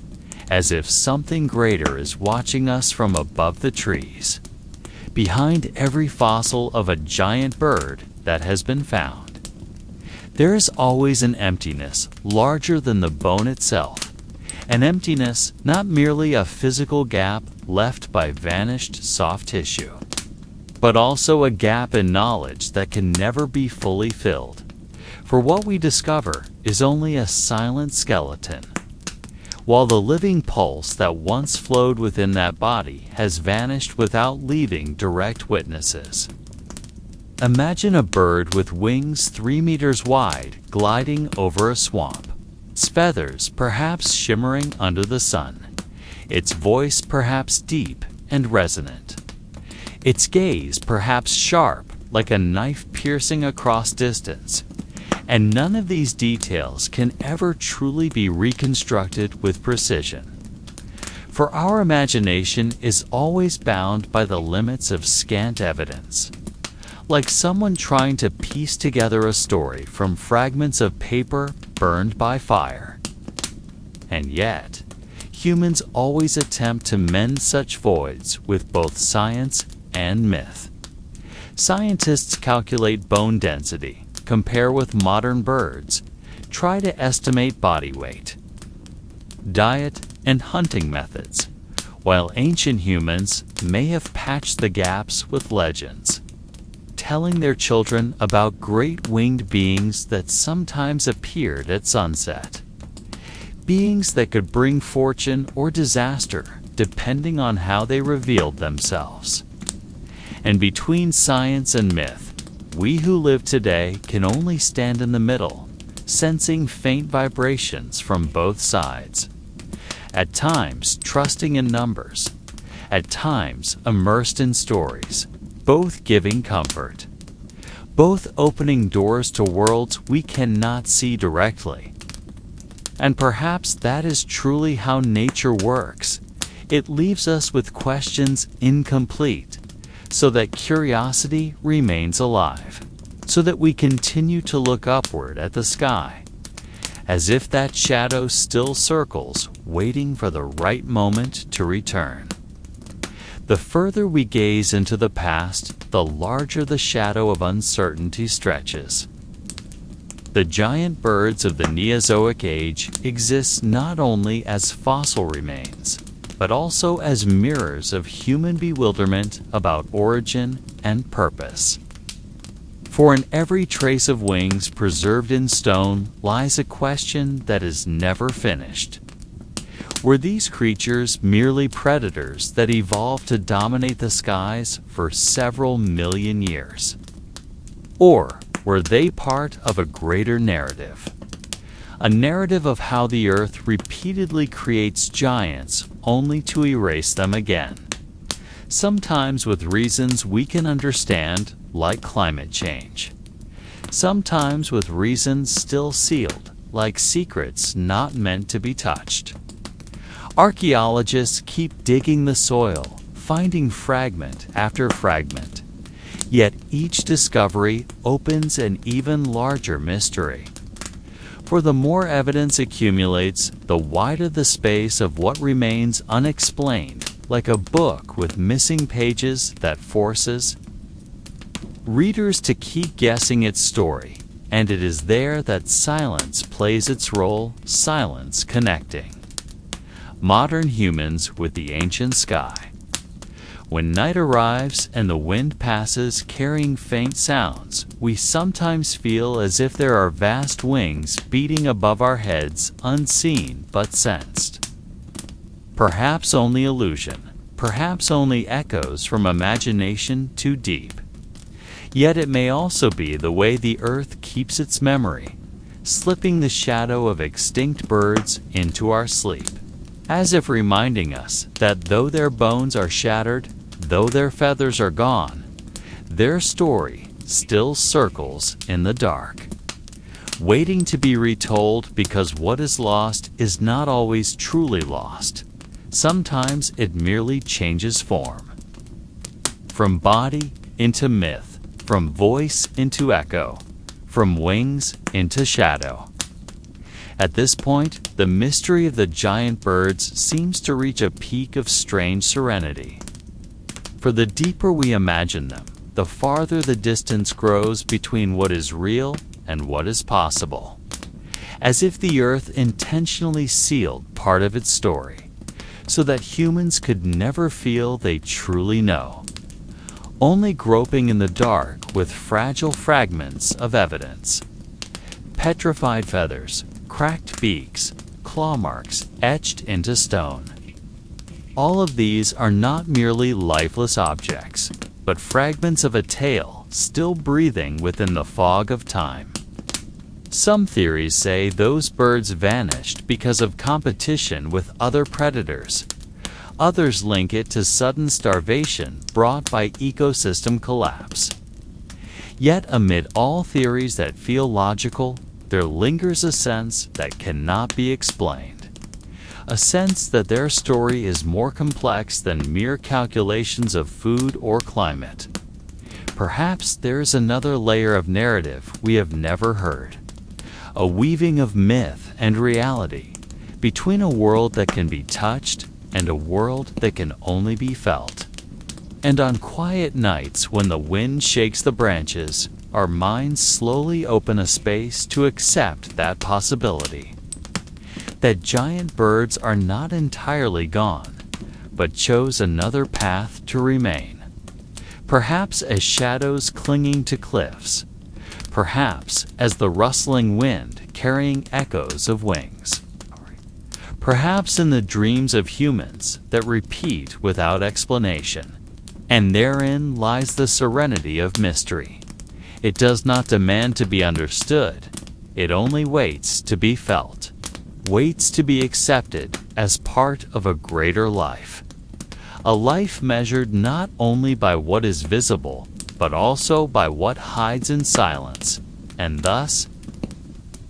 as if something greater is watching us from above the trees. Behind every fossil of a giant bird that has been found, there is always an emptiness larger than the bone itself, an emptiness not merely a physical gap left by vanished soft tissue, but also a gap in knowledge that can never be fully filled. For what we discover is only a silent skeleton, while the living pulse that once flowed within that body has vanished without leaving direct witnesses. Imagine a bird with wings 3 meters wide gliding over a swamp, its feathers perhaps shimmering under the sun, its voice perhaps deep and resonant, its gaze perhaps sharp like a knife piercing across distance. And none of these details can ever truly be reconstructed with precision. For our imagination is always bound by the limits of scant evidence, like someone trying to piece together a story from fragments of paper burned by fire. And yet, humans always attempt to mend such voids with both science and myth. Scientists calculate bone density, compare with modern birds, try to estimate body weight, diet, and hunting methods, while ancient humans may have patched the gaps with legends, telling their children about great winged beings that sometimes appeared at sunset, beings that could bring fortune or disaster depending on how they revealed themselves. And between science and myth, we who live today can only stand in the middle, sensing faint vibrations from both sides. At times trusting in numbers, at times immersed in stories, both giving comfort, both opening doors to worlds we cannot see directly. And perhaps that is truly how nature works. It leaves us with questions incomplete, so that curiosity remains alive, so that we continue to look upward at the sky, as if that shadow still circles, waiting for the right moment to return. The further we gaze into the past, the larger the shadow of uncertainty stretches. The giant birds of the Neozoic age exist not only as fossil remains, but also as mirrors of human bewilderment about origin and purpose. For in every trace of wings preserved in stone lies a question that is never finished. Were these creatures merely predators that evolved to dominate the skies for several million years? Or were they part of a greater narrative? A narrative of how the earth repeatedly creates giants only to erase them again. Sometimes with reasons we can understand, like climate change. Sometimes with reasons still sealed, like secrets not meant to be touched. Archaeologists keep digging the soil, finding fragment after fragment. Yet each discovery opens an even larger mystery. For the more evidence accumulates, the wider the space of what remains unexplained, like a book with missing pages that forces readers to keep guessing its story, and it is there that silence plays its role, silence connecting modern humans with the ancient sky. When night arrives and the wind passes carrying faint sounds, we sometimes feel as if there are vast wings beating above our heads, unseen but sensed. Perhaps only illusion, perhaps only echoes from imagination too deep. Yet it may also be the way the earth keeps its memory, slipping the shadow of extinct birds into our sleep, as if reminding us that though their bones are shattered, though their feathers are gone, their story still circles in the dark, waiting to be retold, because what is lost is not always truly lost. Sometimes it merely changes form. From body into myth, from voice into echo, from wings into shadow. At this point, the mystery of the giant birds seems to reach a peak of strange serenity. For the deeper we imagine them, the farther the distance grows between what is real and what is possible, as if the earth intentionally sealed part of its story, so that humans could never feel they truly know, only groping in the dark with fragile fragments of evidence. Petrified feathers, cracked beaks, claw marks etched into stone. All of these are not merely lifeless objects, but fragments of a tale still breathing within the fog of time. Some theories say those birds vanished because of competition with other predators. Others link it to sudden starvation brought by ecosystem collapse. Yet amid all theories that feel logical, there lingers a sense that cannot be explained. A sense that their story is more complex than mere calculations of food or climate. Perhaps there is another layer of narrative we have never heard. A weaving of myth and reality between a world that can be touched and a world that can only be felt. And on quiet nights when the wind shakes the branches, our minds slowly open a space to accept that possibility. That giant birds are not entirely gone, but chose another path to remain. Perhaps as shadows clinging to cliffs, perhaps as the rustling wind carrying echoes of wings. Perhaps in the dreams of humans that repeat without explanation. And therein lies the serenity of mystery. It does not demand to be understood. It only waits to be felt, waits to be accepted as part of a greater life. A life measured not only by what is visible, but also by what hides in silence, and thus,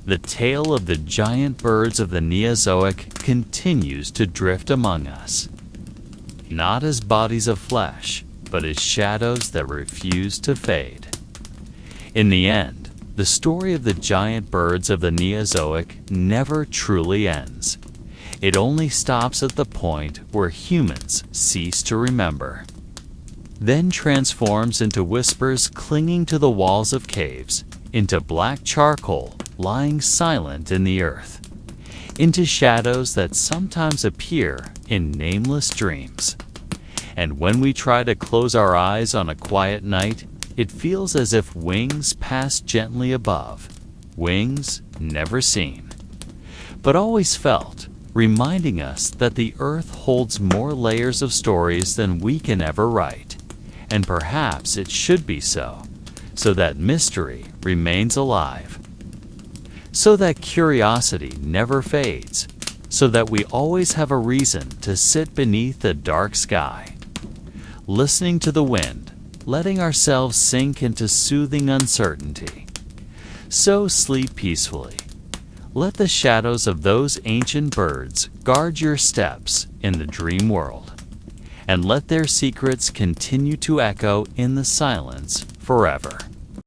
the tale of the giant birds of the Neozoic continues to drift among us, not as bodies of flesh, but as shadows that refuse to fade. In the end, the story of the giant birds of the Neozoic never truly ends. It only stops at the point where humans cease to remember, then transforms into whispers clinging to the walls of caves, into black charcoal lying silent in the earth, into shadows that sometimes appear in nameless dreams. And when we try to close our eyes on a quiet night, it feels as if wings pass gently above, wings never seen, but always felt, reminding us that the earth holds more layers of stories than we can ever write, and perhaps it should be so that mystery remains alive, so that curiosity never fades, so that we always have a reason to sit beneath the dark sky, listening to the wind, letting ourselves sink into soothing uncertainty. So sleep peacefully. Let the shadows of those ancient birds guard your steps in the dream world, and let their secrets continue to echo in the silence forever.